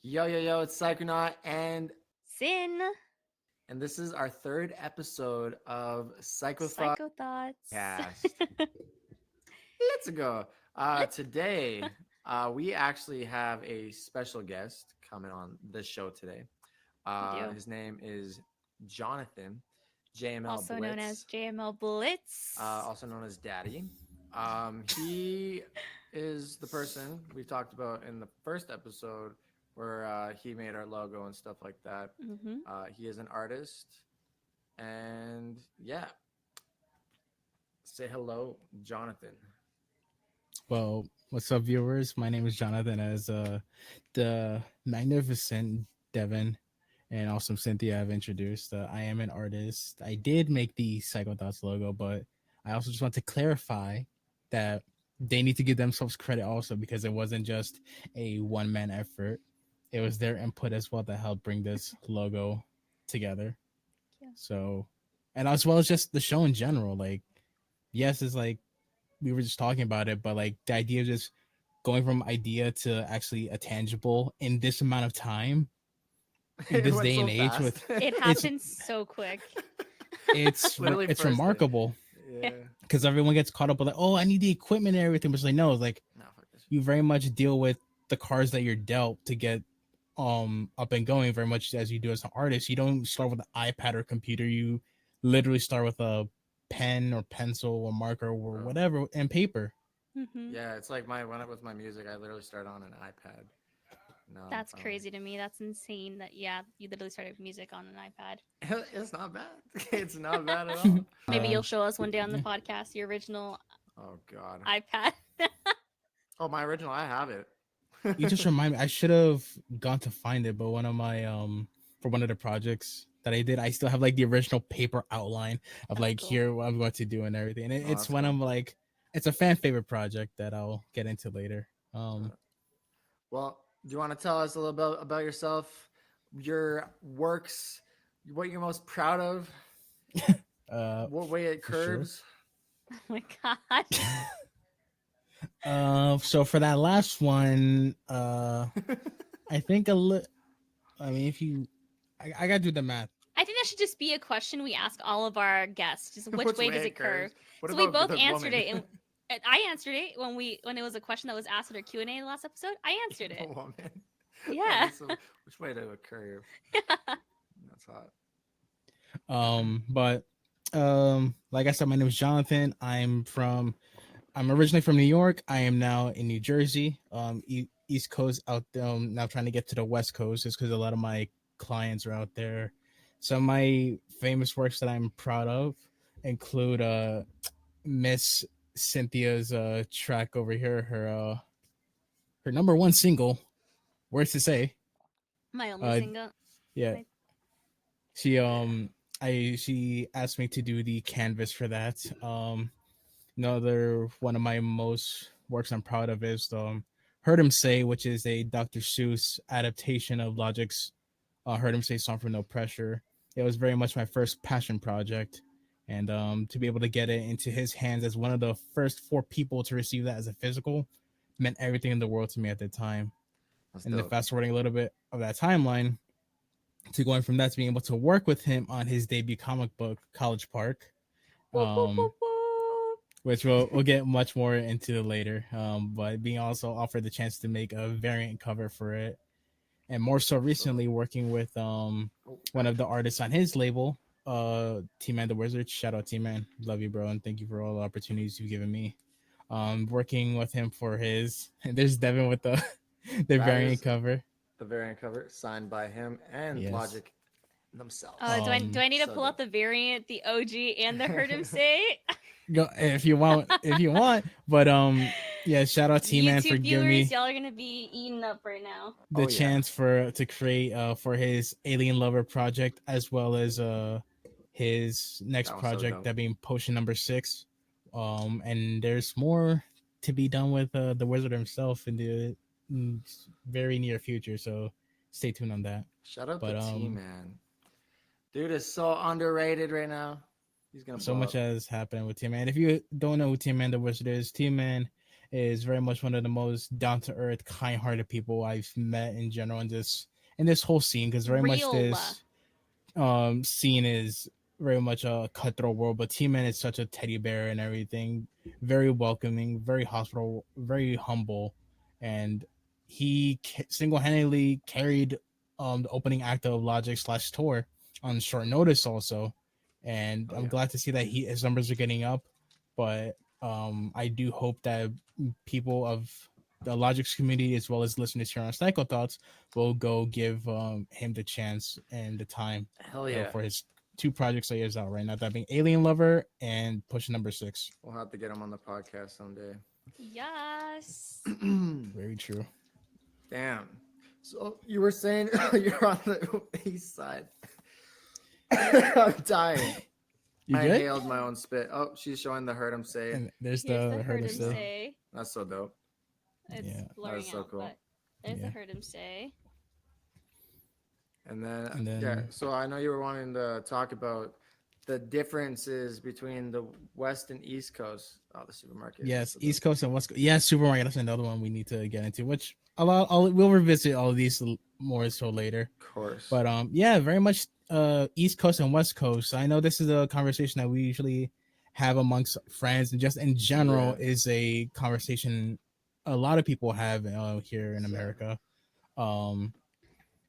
Yo, it's Psychonaut, Sin. and this is our third episode of Psychothought Psycho thoughts. Cast. Let's go. Today, we actually have a special guest coming on the show today. We do. His name is Jonathan, JML Also known as Blitz, JMLBlitz. also known as Daddy. He is the person we talked about in the first episode where he made our logo and stuff like that. Mm-hmm. He is an artist, and yeah, say hello, Jonathan. Well, what's up, viewers? My name is Jonathan, as the magnificent Devin and also Cynthia have introduced. I am an artist. I did make the Psycho Thoughts logo, but I also just want to clarify that they need to give themselves credit also, because it wasn't just a one-man effort. It was their input as well that helped bring this logo together. Yeah. So, and as well as just the show in general. Like, yes, it's like we were just talking about it, but like the idea of just going from idea to actually a tangible in this amount of time, in this day and age, with It happened so quick. it's Literally it's first day. remarkable, Yeah. because everyone gets caught up with like, oh, I need the equipment and everything, but it's like, no, it's like No, fuck this. you very much deal with the cards that you're dealt to get up and going, very much as you do as an artist. You don't start with an iPad or computer. You literally start with a pen or pencil or marker or whatever and paper. Mm-hmm. Yeah, it's like with my music, I literally start on an iPad. No, That's crazy to me. That's insane that, you literally started music on an iPad. It's not bad. It's not bad at all. Maybe you'll show us one day on the podcast your original Oh God. iPad. Oh, my original. I have it. You just remind me, I should have gone to find it, but one of my for one of the projects that I did, I still have like the original paper outline of That's like cool. here what I'm going to do and everything. And it's that's when cool. I'm like, it's a fan favorite project that I'll get into later. Well, do you want to tell us a little bit about yourself, your works, what you're most proud of, what way it for sure. curves? Oh my god. So for that last one, I think I mean, if you, I gotta do the math. I think that should just be a question we ask all of our guests. Just which way does it curve? What So we about both the answered woman? it, and I answered it when it was a question that was asked at our Q&A in the last episode. I answered The it. woman. Yeah. So which way to a curve? That's hot. But like I said, my name is Jonathan. I'm originally from New York. I am now in New Jersey. East Coast out now trying to get to the West Coast, is because a lot of my clients are out there. Some of my famous works that I'm proud of include Miss Cynthia's track over here, her number one single, Words to Say. My only Uh, single. Yeah. Right. She asked me to do the canvas for that. Another one of my most works I'm proud of is Heard Him Say, which is a Dr. Seuss adaptation of Logic's Heard Him Say song for No Pressure. It was very much my first passion project, and to be able to get it into his hands as one of the first 4 people to receive that as a physical meant everything in the world to me at the time. That's And then dope. fast forwarding a little bit of that timeline to going from that to being able to work with him on his debut comic book, College Park, Whoop, whoop, whoop, whoop. which we'll get much more into later. But being also offered the chance to make a variant cover for it, and more so recently working with one of the artists on his label, T-Man the Wizard. Shout out T-Man, love you, bro, and thank you for all the opportunities you've given me. Working with him for his, and there's Devin with the That variant is cover. the variant cover signed by him and Yes. Logic themselves. Do I need to so pull out the variant, the OG, and the Heard Him Say? Go if you want, But yeah, shout out T-Man for YouTube giving viewers, me y'all are gonna be eating up right now. the Oh, yeah. chance to create for his Alien Lover project, as well as his next That was so project, dope. that being Potion number 6. And there's more to be done with the wizard himself in the very near future, so stay tuned on that. Shout out But, to T-Man. Dude is so underrated right now. He's gonna So blow much up. has happened with T-Man. If you don't know who T-Man the Wizard is, T-Man is very much one of the most down to earth, kind hearted people I've met in general in this whole scene, because very much Real. this scene is very much a cutthroat world, but T-Man is such a teddy bear and everything, very welcoming, very hospitable, very humble, and he single-handedly carried the opening act of Logic slash Tour on short notice also, and I'm glad to see that his numbers are getting up, but I do hope that people of the Logic's community as well as listeners here on Psycho Thoughts will go give him the chance and the time Hell yeah. for his 2 projects that he has out right now, that being Alien Lover and Push Number 6. We'll have to get him on the podcast someday. Yes. Very true. Damn. So you were saying you're on the east side. I'm dying. You I good? inhaled my own spit. Oh, she's showing the heard him say. And there's Here's the heard him say. say. That's so dope. It's Yeah. blurring That's so out, cool. but there's Yeah. the heard him say. And then yeah, so I know you were wanting to talk about the differences between the West and East Coast. Oh, the supermarket. Yes, So East Coast and West Coast. Yeah, supermarket. That's another one we need to get into, which we'll revisit all of these more so later. of course. But yeah, very much East Coast and West Coast. I know this is a conversation that we usually have amongst friends, and just in general is a conversation a lot of people have here in America.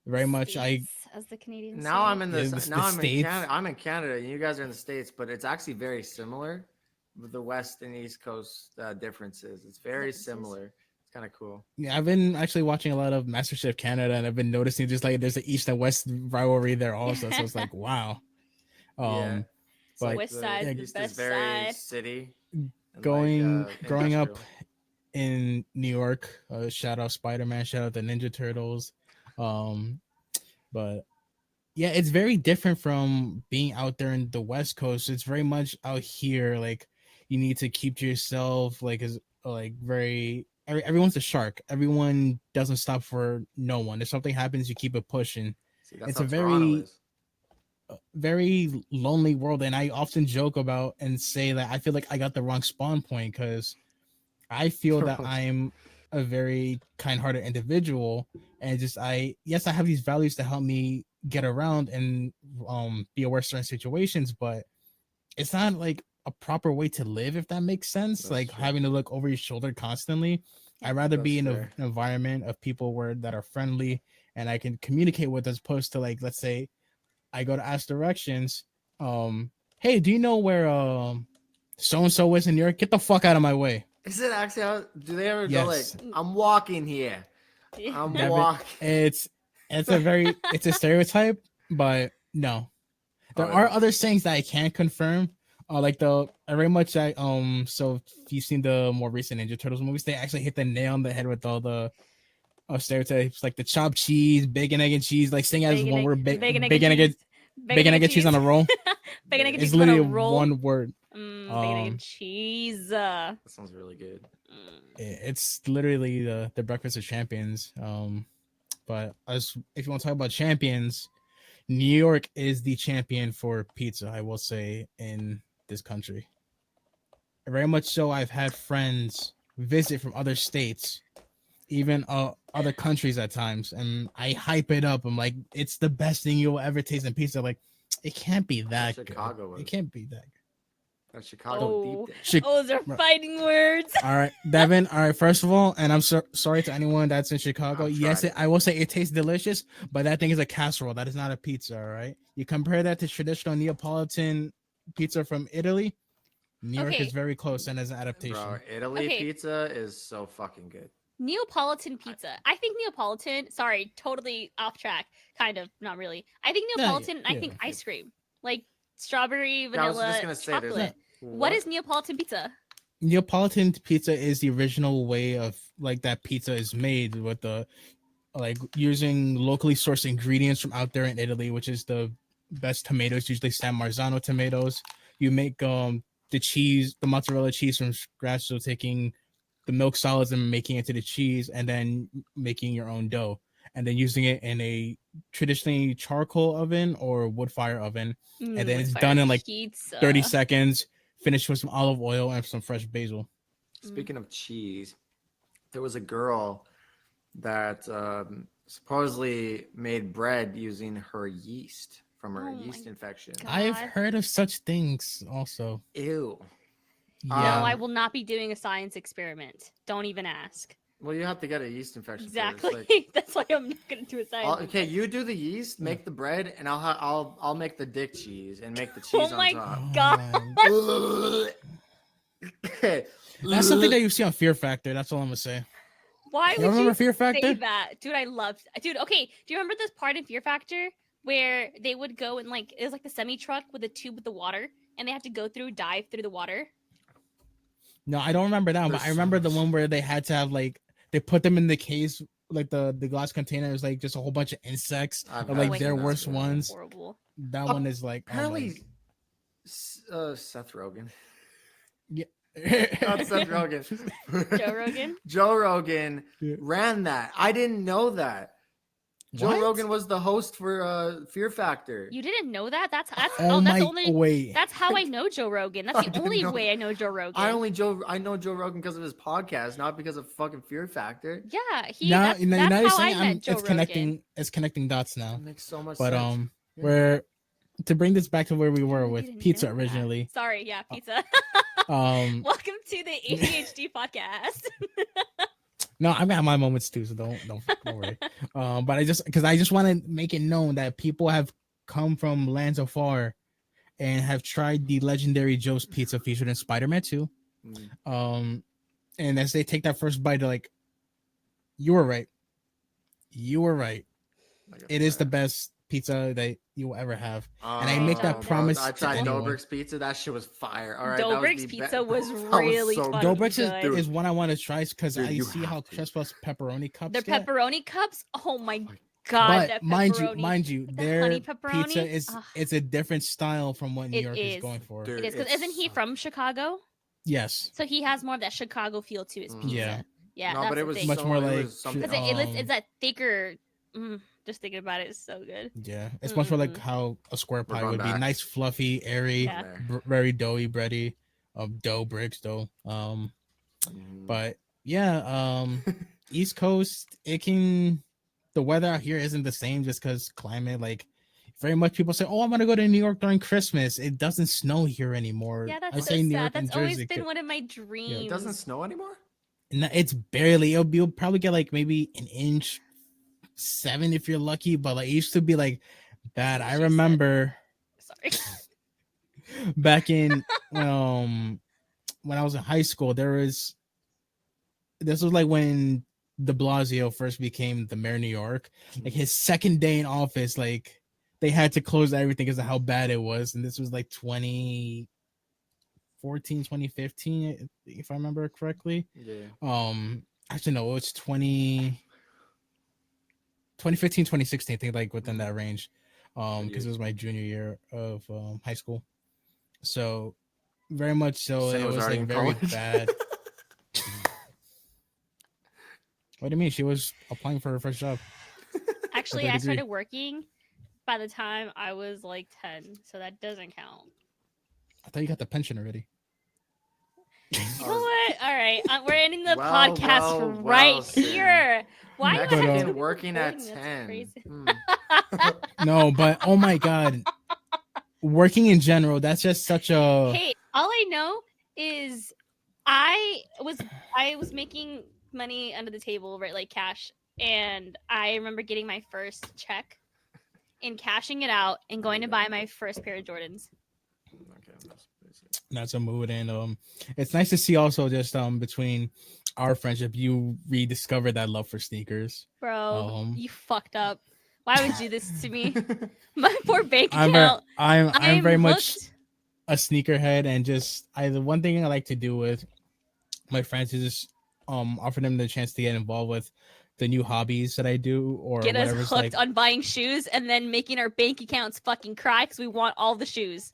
Very much States, as the Canadians now say. I'm in this. the Now I'm in States. Canada. I'm in Canada, and you guys are in the States, but it's actually very similar with the West and East Coast differences. It's very similar. It's kind of cool. Yeah, I've been actually watching a lot of MasterChef Canada, and I've been noticing just like there's an East and West rivalry there also. So it's like, wow. Yeah. It's but West the side, the East best is very side. city. and growing up industrial. in New York, shout out Spider-Man, shout out the Ninja Turtles. But yeah, it's very different from being out there in the West Coast. It's very much out here, like you need to keep to yourself, like is like everyone's a shark. Everyone doesn't stop for no one. If something happens, you keep it pushing. See, that's It's how a Toronto is. very lonely world, and I often joke about and say that I feel like I got the wrong spawn point, because I feel that I'm a very kind-hearted individual, and just I have these values to help me get around and be aware of certain situations, but it's not like a proper way to live, if that makes sense. That's like true. having to look over your shoulder constantly. I'd rather be in That's an fair. environment of people that are friendly and I can communicate with, as opposed to, like, let's say I go to ask directions. Hey, do you know where so and so is in New York? Get the fuck out of my way. Is it actually how? Do they ever go like, Yes. "I'm walking here. I'm Devin, walking." it's a stereotype, but no. There Oh, are yeah. other sayings that I can't confirm. Like very much so if you've seen the more recent Ninja Turtles movies, they actually hit the nail on the head with all the stereotypes, like the chopped cheese, bacon, egg, and cheese, like saying as one word, bacon, egg, and cheese on a roll. Bacon, egg, and It's cheese on a literally roll. one word. Bacon, egg, and cheese. That sounds really good. It's literally the breakfast of champions. But if you want to talk about champions, New York is the champion for pizza, I will say, in this country. Very much so. I've had friends visit from other states, even other countries at times, and I hype it up. I'm like, it's the best thing you'll ever taste in pizza. Like, it can't be that good. Chicago was. It can't be that good. That's Chicago deep. Those are fighting words. All right, Devin. All right, first of all, and I'm sorry to anyone that's in Chicago. I've Yes, tried I will say it tastes delicious, but that thing is a casserole. That is not a pizza. All right, you compare that to traditional Neapolitan pizza from Italy. New York Okay. is very close and as an adaptation. Bro, Italy Okay. pizza is so fucking good. Neapolitan pizza. I think Neapolitan. Sorry, totally off track. Kind of, not really. I think Yeah, Neapolitan. I yeah. think ice cream, like strawberry, Yeah, I was vanilla, just gonna say, there's chocolate. What is Neapolitan pizza? Neapolitan pizza is the original way of like that pizza is made, with the like using locally sourced ingredients from out there in Italy, which is the best tomatoes, usually San Marzano tomatoes. You make the mozzarella cheese from scratch, so taking the milk solids and making it to the cheese, and then making your own dough, and then using it in a traditionally charcoal oven or wood fire oven, and then it's done in like pizza. 30 seconds, finished with some olive oil and some fresh basil. Speaking of cheese, there was a girl that supposedly made bread using her yeast from her Oh my yeast infection. God. I've heard of such things also. Ew. Yeah. No, I will not be doing a science experiment. Don't even ask. Well, you have to get a yeast infection Exactly. first. Like, That's why I'm not gonna do a science. okay, experiment. you do the yeast, make the bread, and I'll make the dick cheese and make the Oh cheese my on top. God. Okay. That's something that you see on Fear Factor. That's all I'm gonna say. Why You would remember you Fear say Factor? that, dude? I love, dude. Okay, do you remember this part in Fear Factor where they would go and like it was like the semi truck with a tube with the water, and they had to dive through the water. No, I don't remember that, but There's I so remember the much. one where they had to have like they put them in the case, like the glass container is like just a whole bunch of insects, I've or had like Oh my their seen that, worst yeah. ones. Horrible. That one is like, oh my. Apparently, Seth Rogen. Yeah. Not Seth Rogen. Joe Rogan. Joe Rogan Yeah. ran that. I didn't know that. Joe What? Rogan was the host for Fear Factor. You didn't know that? That's Oh that's my! only Wait. that's how I know Joe Rogan. That's I the didn't only know- way I know Joe Rogan. I know Joe Rogan because of his podcast, not because of fucking Fear Factor. Yeah, Now, that's now you're how I saying met Joe it's Rogan. connecting. It's connecting dots now. It makes so much But sense. Yeah. where to bring this back to where we were I with didn't pizza know that. originally. Sorry, yeah, pizza. Um, Welcome to the ADHD podcast. no, I've got my moments too, so don't worry. But I just want to make it known that people have come from lands afar and have tried the legendary Joe's Pizza featured in Spider-Man 2. Mm. And as they take that first bite, they're like, "You were right. You were right. Like It is the best pizza that you will ever have." Oh, And I make that bro, promise I to tried anyone. Dobrik's pizza. That shit was fire. All right, that was Dobrik's the pizza was that really so fucking good. Dobrik's good. is one I want to try because Dude, I you see have how to. Crispus pepperoni cups Their get. pepperoni cups. Oh my god, But that mind pepperoni. you, Like the their honey pepperoni? pizza is Ugh. it's a different style from what New It York is is. going for. Dude, It is because it's isn't he so- from Chicago? Yes. So he has more of that Chicago feel to his pizza. Yeah. Yeah, No, that's but it the was thing. Much so, more it like was something Because else. it's that thicker. Just thinking about it is so good. Yeah, it's much more like Mm. how a square We're pie going would be. back. Nice, fluffy, airy, Yeah. very doughy, bready, dough bricks, dough. Mhm. But yeah, East Coast, the weather out here isn't the same just because climate. Like, very much people say, "Oh, I'm gonna go to New York during Christmas." It doesn't snow here anymore. Yeah, I that's so say New sad. York and That's always Jersey. been one of my dreams. It doesn't snow anymore. It's barely. You'll probably get like maybe an inch, 7 if you're lucky. But like it used to be like bad. what I she remember Sorry. back in when I was in high school, this was like when de Blasio first became the mayor of New York. Like his second day in office, like they had to close everything because of how bad it was. And this was like 2014, 2015, if I remember correctly. Yeah. Actually no, it's 2015, 2016, I think, like within that range. Because it was my junior year of high school. So very much so Sarah it was was already like in very college. bad. What do you mean? She was applying for her first job. Actually, their I degree. started working by the time I was like 10, so that doesn't count. I thought you got the pension already. You know what? All right, we're ending the Well, podcast well, right well, Sam. here. Why do I have Mexican to Mexican be working at recording? That's 10. crazy. No, but oh my god, working in general, that's just such a. Hey, all I know is I was making money under the table, right, like cash, and I remember getting my first check and cashing it out and going to buy my first pair of Jordans. That's a mood, and it's nice to see also just between our friendship, you rediscovered that love for sneakers. Bro, you fucked up. Why would you do this to me? My poor bank I'm account. I'm very much hooked. a sneakerhead, and just the one thing I like to do with my friends is just offer them the chance to get involved with the new hobbies that I do or Get us whatever's hooked like. on buying shoes and then making our bank accounts fucking cry because we want all the shoes.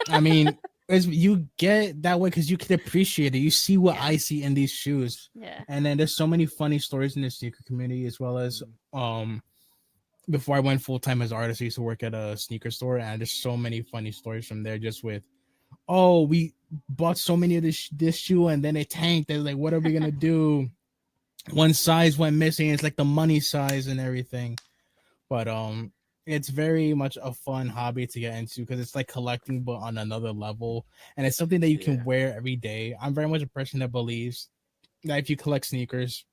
I mean, you get that way because you can appreciate it. You see what Yeah. I see in these shoes, Yeah. and then there's so many funny stories in the sneaker community, as well as before I went full time as an artist, I used to work at a sneaker store, and there's so many funny stories from there, just with oh, we bought so many of this shoe and then it tanked. They're like, what are we gonna do? One size went missing. It's like the money size and everything. But it's very much a fun hobby to get into because it's like collecting but on another level, and it's something that you can wear every day. I'm very much a person that believes that if you collect sneakers,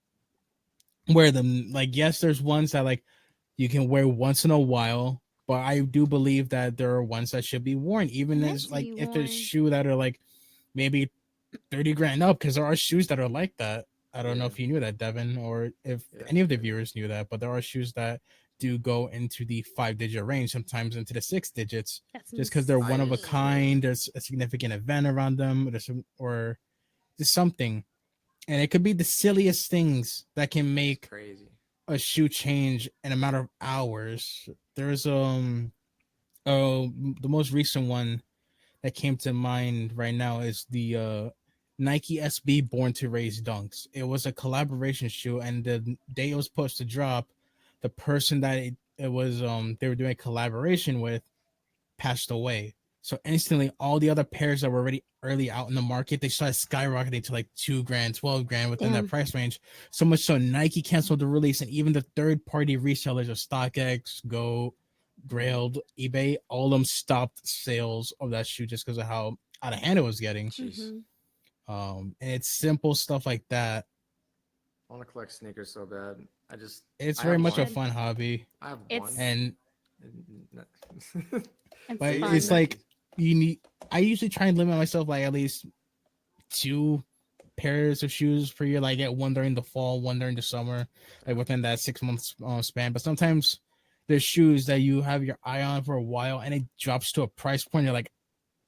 wear them. Like, yes, there's ones that like you can wear once in a while, but I do believe that there are ones that should be worn, even Meant as to like be if there's worn. shoe that are like maybe 30 grand up, because there are shoes that are like that. I don't know if you knew that, Devin, or if any of the viewers knew that, but there are shoes that do go into the 5-digit range, sometimes into the 6 digits, That's just because they're one of a insane. kind. There's a significant event around them, or just something, and it could be the silliest things that can make Crazy. a shoe change in a matter of hours. There's the most recent one that came to mind right now is the Nike SB Born to Race Dunks. It was a collaboration shoe, and the day it was supposed to drop, the person that it was they were doing a collaboration with passed away. So instantly, all the other pairs that were already early out in the market, they started skyrocketing to like 2 grand, 12 grand within that price range. So much so Nike canceled the release, and even the third-party resellers of StockX, Go, Grailed, eBay, all of them stopped sales of that shoe just because of how out of hand it was getting. Mhm. And it's simple stuff like that. I want to collect sneakers so bad. It's I very have much a one. fun hobby. I have It's- one. And It's but fun. it's like you need. I usually try and limit myself like at least 2 pairs of shoes per year. Like I get one during the fall, one during the summer, like within that 6 months span. But sometimes there's shoes that you have your eye on for a while, and it drops to a price point. You're like,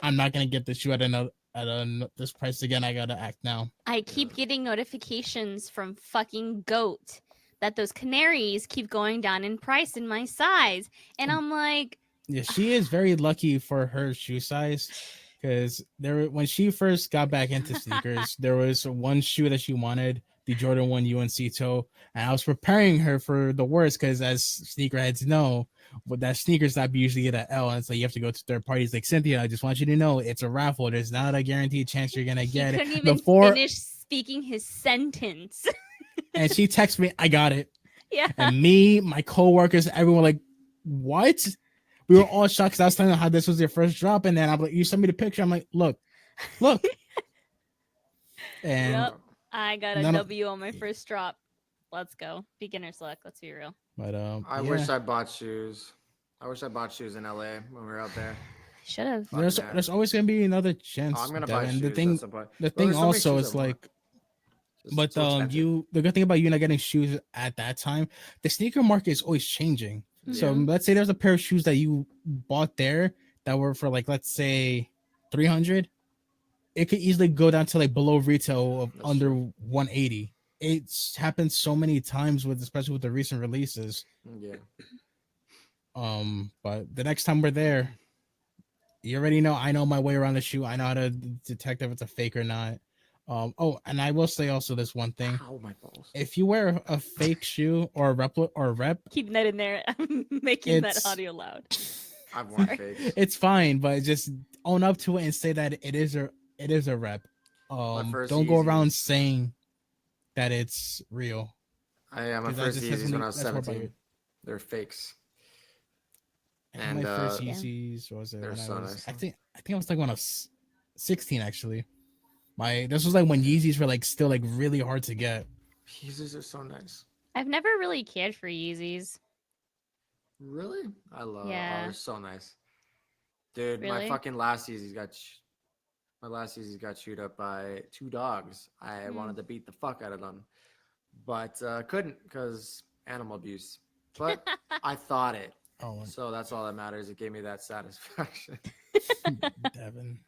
I'm not gonna get this shoe at this price again. I gotta act now. I keep getting notifications from fucking Goat that those canaries keep going down in price in my size, and I'm like, Yeah, she is very lucky for her shoe size, because when she first got back into sneakers, there was one shoe that she wanted, the Jordan 1 UNC toe, and I was preparing her for the worst because, as sneakerheads know, with that sneakers not usually get an L, and so you have to go to third parties. Like, Cynthia, I just want you to know it's a raffle. There's not a guaranteed chance you're gonna he get couldn't it even before. finish speaking his sentence. And she texted me, "I got it." Yeah. And me, my coworkers, everyone like, "What?" We were all shocked because I was telling them how this was their first drop, and then I'm like, "You sent me the picture." I'm like, "Look." And Yep. I got a W on my first drop. Let's go. Beginner's luck. Let's be real. But I wish I bought shoes. I wish I bought shoes in LA when we were out there. Should have. There's always gonna be another chance. I'm gonna buy shoes. The thing also is like, but the good thing about you not getting shoes at that time, the sneaker market is always changing. So let's say there's a pair of shoes that you bought there that were for like, let's say 300. It could easily go down to like below retail of under 180. It's happened so many times especially with the recent releases. Yeah. But the next time we're there, you already know I know my way around the shoe. I know how to detect if it's a fake or not. And I will say also this one thing. Ow, my balls. If you wear a fake shoe or a rep, keeping that in there. I'm making that audio loud. I've worn fakes. It's fine, but just own up to it and say that it is a rep. Don't go around saying that it's real. My first Yeezys when I was 17. They're fakes. And my first Yeezys was it? So nice. I think I was like when I was 16 actually. This was like when Yeezys were like still like really hard to get. Yeezys are so nice. I've never really cared for Yeezys. Really? I love. Yeah. Oh, they're so nice. Dude, really? my fucking last Yeezys got chewed up by 2 dogs. I wanted to beat the fuck out of them, but couldn't because animal abuse. But I thought it. Oh, so that's all that matters. It gave me that satisfaction. Devin.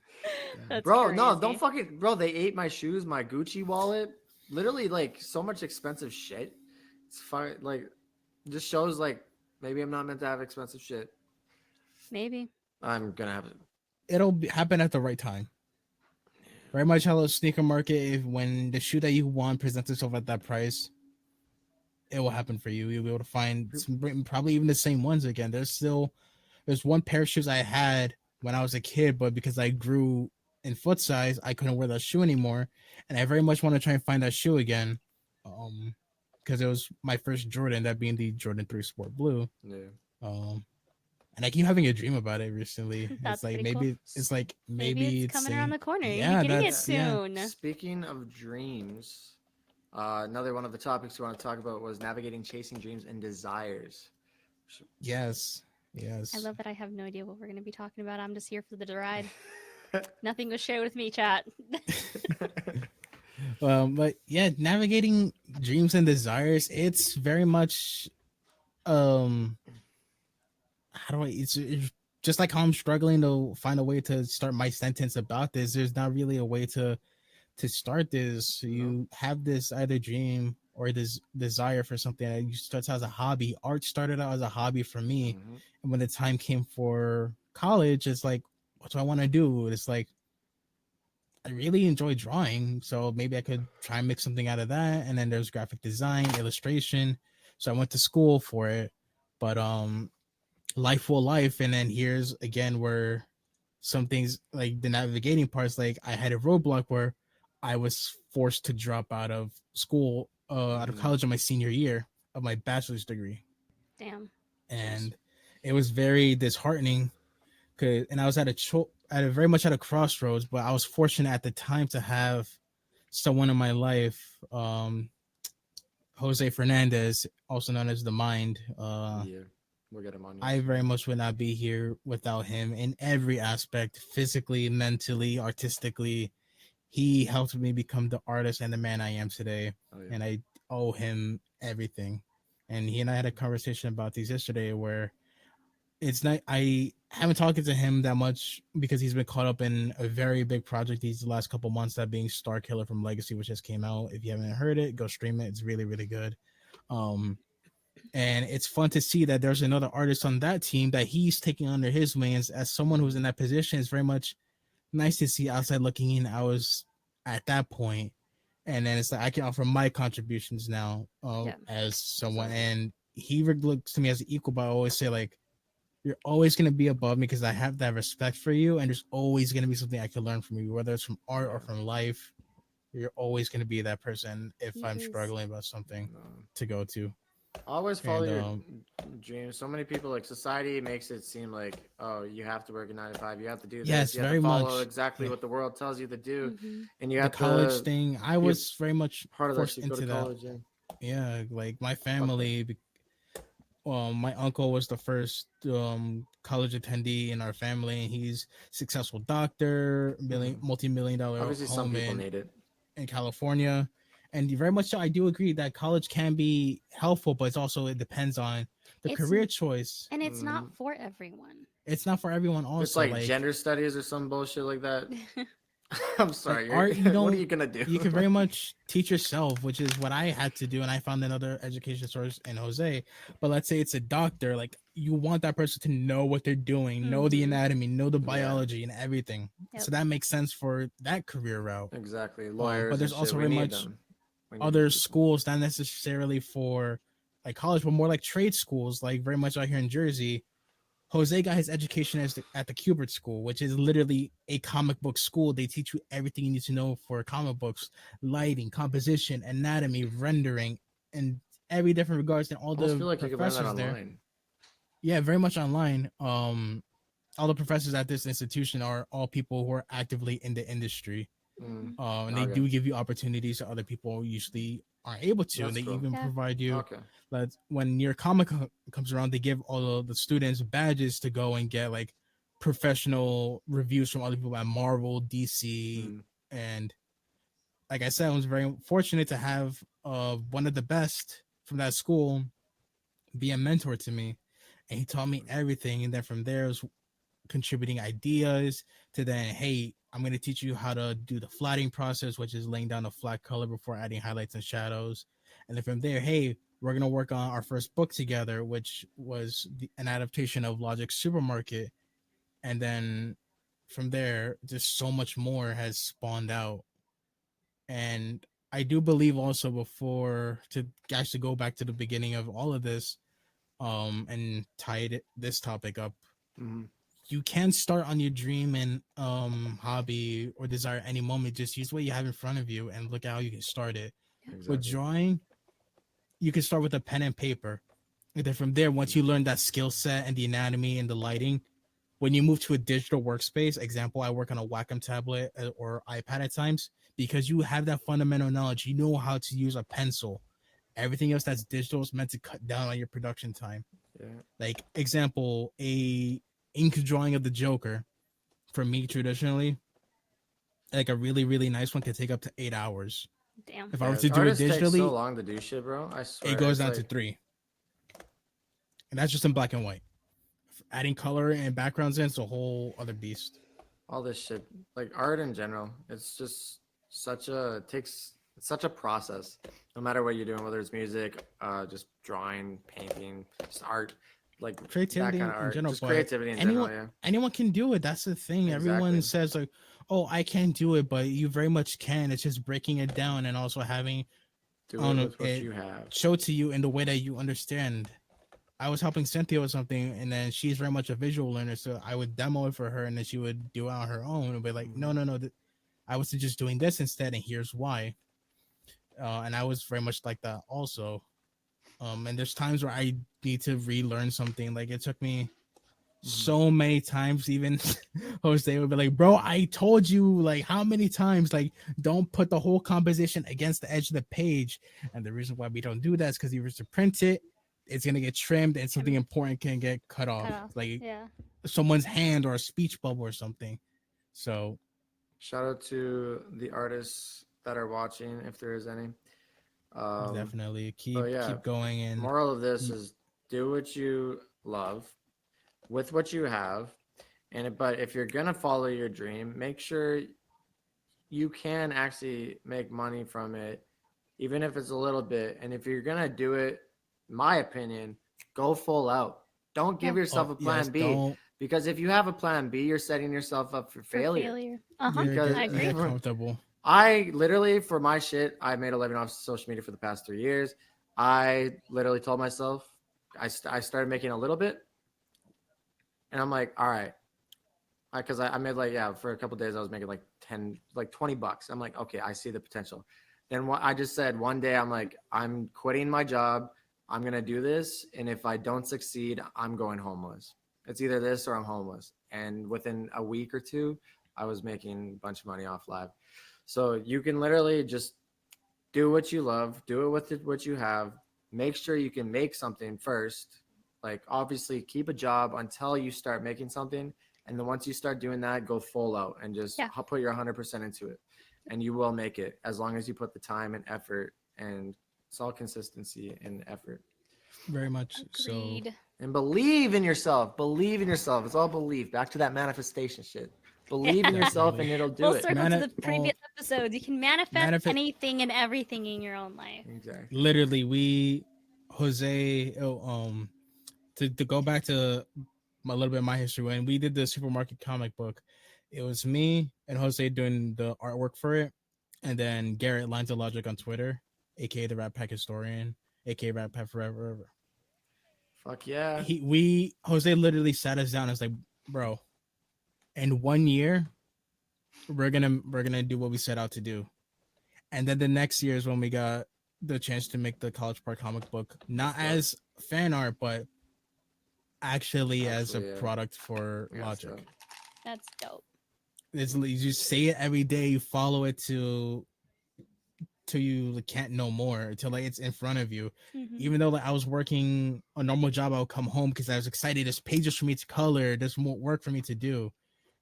That's bro, crazy. no, don't fucking bro. They ate my shoes, my Gucci wallet, literally like so much expensive shit. It's fine. Like, just shows like maybe I'm not meant to have expensive shit. Maybe I'm gonna have it. It'll happen at the right time. Very much how the sneaker market. When the shoe that you want presents itself at that price, it will happen for you. You'll be able to find probably even the same ones again. There's one pair of shoes I had when I was a kid, but because I grew in foot size, I couldn't wear that shoe anymore, and I very much want to try and find that shoe again, because it was my first Jordan, that being the Jordan 3 Sport Blue. Yeah. Um, and I keep having a dream about it recently. It's That's like pretty cool. maybe it's it's coming around saying, the corner. You'll be yeah, getting it that's yeah. soon. Speaking of dreams, another one of the topics we want to talk about was navigating chasing dreams and desires. Yes. I Yes. love that I have no idea what we're going to be talking about. I'm just here for the ride. Nothing was shared with me, chat. But yeah, navigating dreams and desires, it's very much how do I it's just like how I'm struggling to find a way to start my sentence about this. There's not really a way to start this. No. You have this either dream or this desire for something that you starts as a hobby. Art started out as a hobby for me, Mhm. and when the time came for college, it's like, what do I want to do? It's like, I really enjoy drawing, so maybe I could try and make something out of that. And then there's graphic design, illustration. So I went to school for it, but life will life, and then here's again where some things like the navigating parts, like I had a roadblock where I was forced to drop out of school, out of college in my senior year of my bachelor's degree, Damn. and it was very disheartening. And I was at a very much at a crossroads, but I was fortunate at the time to have someone in my life, Jose Fernandez, also known as the Mind. Yeah, we'll get him on. I very much would not be here without him in every aspect, physically, mentally, artistically. He helped me become the artist and the man I am today, Oh, yeah. and I owe him everything. And he and I had a conversation about these yesterday, where it's not, I haven't talked to him that much because he's been caught up in a very big project these last couple months, that being Star Killer from Legacy, which just came out. If you haven't heard it, go stream it. It's really, really good. And it's fun to see that there's another artist on that team that he's taking under his wings. As someone who's in that position, it's very much nice to see outside looking in. I was at that point, and then it's like I can offer my contributions now, as someone. And he looks to me as an equal, but I always say, like, you're always going to be above me because I have that respect for you, and there's always going to be something I can learn from you, whether it's from art or from life. You're always going to be that person if I'm struggling about something to go to. Always follow your dreams. So many people, like, society makes it seem like, oh, you have to work a 9 to 5. You have to do this. Yes, you have very to follow much. exactly what the world tells you to do, Mhm. and you The have college to thing, I was very much part of that. forced You go into to that. college, Yeah, like my family. My uncle was the first college attendee in our family, and he's successful doctor, multi-million dollar Obviously, some home people need it. in California. And very much so, I do agree that college can be helpful, but it depends on the career choice. And it's not for everyone. It's not for everyone. Also, It's like gender studies or some bullshit like that. I'm sorry. Like art, what are you gonna do? You can very much teach yourself, which is what I had to do, and I found another education source in Jose. But let's say it's a doctor, like you want that person to know what they're doing, know the anatomy, know the biology, and everything. So that makes sense for that career route. Exactly, lawyers. But there's and also shit. very much other schools, not necessarily for like college, but more like trade schools, like very much out here in Jersey. Jose got his education at the Kubert School, which is literally a comic book school. They teach you everything you need to know for comic books: lighting, composition, anatomy, rendering, and every different regards. And all the feel like professors there, online. yeah, very much online. All the professors at this institution are all people who are actively in the industry, and they do give you opportunities that other people usually aren't able to. And they even provide you. But when your comic comes around, they give all of the students badges to go and get like professional reviews from other people at Marvel, DC, and like I said, I was very fortunate to have one of the best from that school be a mentor to me, and he taught me everything. And then from there, was contributing ideas to then, hey, I'm going to teach you how to do the flatting process, which is laying down a flat color before adding highlights and shadows. And then from there, hey, we're going to work on our first book together, which was an adaptation of Logic's Supermarket. And then from there, just so much more has spawned out. And I do believe also, before to actually go back to the beginning of all of this, and tie this topic up, you can start on your dream and hobby or desire any moment. Just use what you have in front of you and look at how you can start it. With Exactly. drawing, you can start with a pen and paper. And then from there, once you learn that skill set and the anatomy and the lighting, when you move to a digital workspace, example, I work on a Wacom tablet or iPad at times, because you have that fundamental knowledge, you know how to use a pencil. Everything else that's digital is meant to cut down on your production time. Yeah. Like example, a ink drawing of the Joker for me traditionally, like a really really nice one, could take up to 8 hours. Damn. If I Yeah, were to do it artists take so digitally, long to do shit, bro. I swear. it goes It's down like to 3, and that's just in black and white. Adding color and backgrounds in, it's a whole other beast. all this shit, like art in general. It's just it's such a process. No matter what you're doing, whether it's music, just drawing, painting, just art, like Creativity that kind of in art, general, just but creativity in anyone general. anyone can do it. That's the thing. Everyone Exactly. says like, "Oh, I can't do it," but you very much can. It's just breaking it down and also having Do it on with what it you have. show to you in the way that you understand. I was helping Cynthia with something, and then she's very much a visual learner, so I would demo it for her, and then she would do it on her own, and be like, "No, no, no, I was just doing this instead, and here's why." And I was very much like that also. And there's times where I need to relearn something. Like it took me so many times. Even Jose would be like, "Bro, I told you like how many times? Like, don't put the whole composition against the edge of the page." And the reason why we don't do that is because if you were to print it, it's gonna get trimmed, and something important can get cut off, Cut off. like Yeah. someone's hand or a speech bubble or something. So Shout out to the artists that are watching, if there is any. definitely So yeah, keep going and moral of this is do what you love with what you have, but if you're gonna follow your dream, make sure you can actually make money from it, even if it's a little bit. And if you're gonna do it, my opinion, go full out. Don't give Yeah. yourself oh a yes, plan B, don't because if you have a plan B, you're setting yourself up for For failure. failure. Uh-huh. Because I you agree. get comfortable. I literally, for my shit, I made a living off social media for the past 3 years. I literally told myself, I started making a little bit, and I'm like, all right, because I made like, yeah, for a couple days I was making like 10, like $20. I'm like, okay, I see the potential. Then what I just said one day, I'm like, I'm quitting my job. I'm gonna do this, and if I don't succeed, I'm going homeless. It's either this or I'm homeless. And within a week or two, I was making a bunch of money off live. So you can literally just do what you love, do it with what you have. Make sure you can make something first. Like obviously keep a job until you start making something. And then once you start doing that, go full out and just Yeah. put your 100% into it. And you will make it as long as you put the time and effort, and it's all consistency and effort. Very much so. Agreed. And believe in yourself. Believe in yourself. It's all belief. Back to that manifestation shit. Believe in yourself and it'll do Full it. circle to the previous episodes. You can manifest Manifest- anything and everything in your own life. Exactly. Literally, we Jose to go back to a little bit of my history, when we did the supermarket comic book, it was me and Jose doing the artwork for it, and then Garrett Lines of Logic on Twitter, aka the Rat Pack Historian, aka Rat Pack Forever. Fuck yeah. Jose literally sat us down and was like, "Bro, in 1 year, we're gonna do what we set out to do." And then the next year is when we got the chance to make the College Park comic book, not as fan art, but actually as a Yeah. product for Yeah, Logic. so- That's dope. It's you just say it every day, you follow it till you can't know more, until like it's in front of you. Mhm. Even though like I was working a normal job, I would come home because I was excited. There's pages for me to color. There's more work for me to do.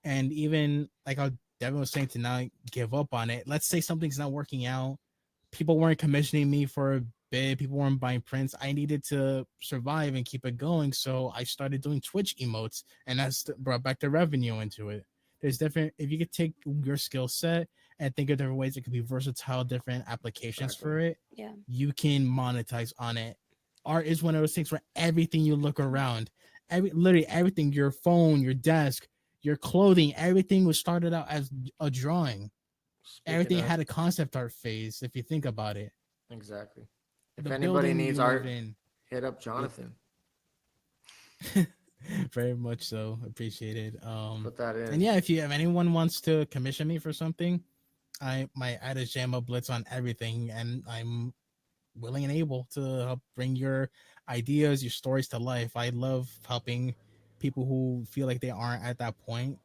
And even like how Devin was saying, to not give up on it. Let's say something's not working out. People weren't commissioning me for a bit. People weren't buying prints. I needed to survive and keep it going. So I started doing Twitch emotes, and that's brought back the revenue into it. There's different, if you could take your skill set and think of different ways it could be versatile, different applications for it, Yeah. you can monetize on it. Art is one of those things where everything you look around, literally everything, your phone, your desk, your clothing, everything was started out as a drawing. Everything had a concept art phase, if you think about it. Exactly. If The anybody building needs you art, live in, hit up Jonathan. Very much so. Appreciated. Put that And in. yeah, if anyone wants to commission me for something, my ad is JMLBlitz on everything, and I'm willing and able to help bring your ideas, your stories to life. I love helping people who feel like they aren't at that point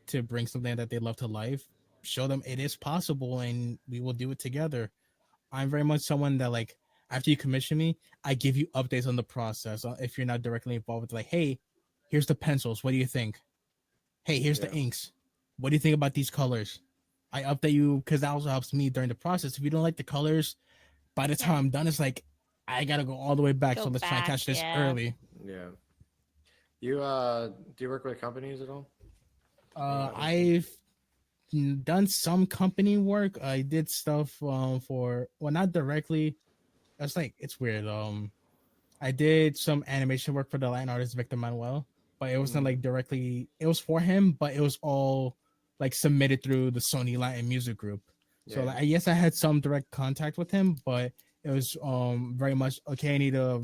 to bring something that they love to life, show them it is possible, and we will do it together. I'm very much someone that, like, after you commission me, I give you updates on the process. If you're not directly involved, like, hey, here's the pencils. What do you think? Hey, here's the Yeah. inks. What do you think about these colors? I update you because that also helps me during the process. If you don't like the colors, by the time I'm done, it's like I gotta go all the way back. Go So let's try and back, catch this yeah. early. Yeah. You do you work with companies at all? Anybody? I've done some company work. I did stuff for, well, not directly. That's like, it's weird. I did some animation work for the Latin artist Victor Manuel, but it wasn't like directly. It was for him, but it was all like submitted through the Sony Latin Music Group. So Yeah. like, yes, I had some direct contact with him, but it was very much okay. I need to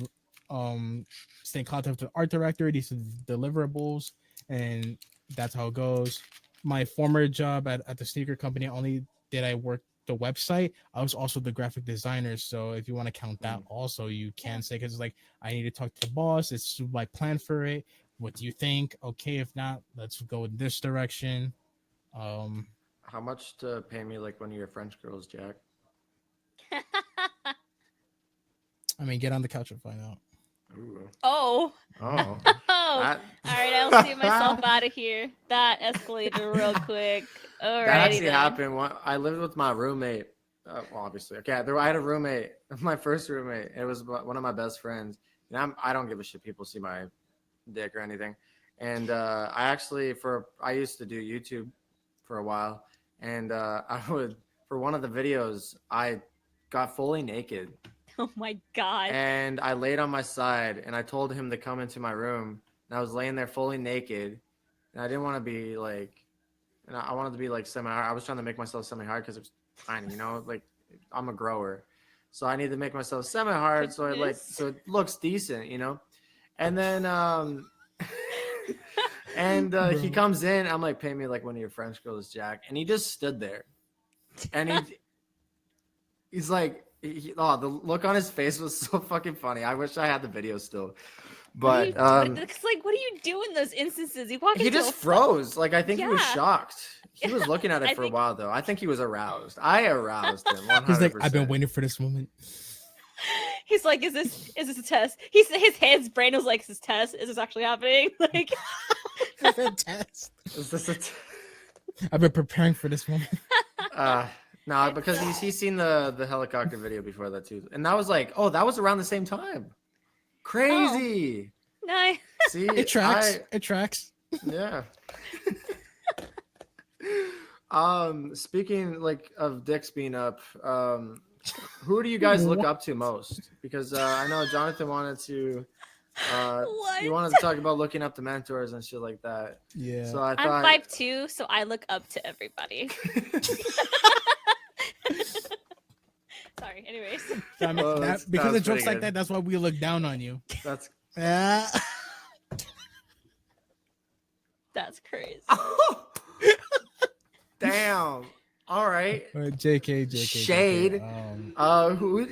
um stay in contact with the art director. These are the deliverables, and that's how it goes. My former job at the sneaker company, only did I work the website. I was also the graphic designer. So if you want to count that, Mm. also you Yeah. can say, because like, I need to talk to the boss. It's my plan for it. What do you think? Okay, if not, let's go in this direction. Um, How much to pay me like one of your French girls, Jack? I mean, get on the couch and find out. Ooh. Oh. Oh. Oh. That All right, I'll see myself out of here. That escalated real quick. Alrighty that actually then. happened. I lived with my roommate. Well, obviously, okay. I had a roommate, my first roommate. It was one of my best friends, and I don't give a shit. People see my dick or anything. And I used to do YouTube for a while, and I would, for one of the videos, I got fully naked Oh my god. and I laid on my side and I told him to come into my room, and I was laying there fully naked, and I didn't want to be like, and I wanted to be like semi hard. I was trying to make myself semi hard because it was tiny, like I'm a grower, so I need to make myself semi hard so Goodness. so it looks decent. And then and he Bro. comes in. I'm like, pay me like one of your French girls, Jack, and he just stood there, and he's like, the look on his face was so fucking funny. I wish I had the video still, but it's like, what do you do in those instances? You walk he into just a froze. Like, I think he was Yeah. shocked. He was looking at it I for a think- while though. I think he was aroused. I aroused him. 100%. He's like, I've been waiting for this moment. He's like, is this a test? His head's brain was like, is this test? Is this actually happening? Like, Test. Is this a I've been preparing for this moment. no, because he's seen the helicopter video before that too, and that was like, oh, that was around the same time. Crazy. no. See, It tracks. It tracks. Yeah. Speaking like of dicks being up, who do you guys look up to most? Because I know Jonathan wanted to What? you wanted to talk about looking up to mentors and shit like that. Yeah. So I I'm thought 5'2", so I look up to everybody. Sorry. Anyways. I mean, Oh, that, that's- because that's of jokes pretty like good. that, that's why we look down on you. that's Yeah. That's crazy. damn. All right. JK. Shade. Who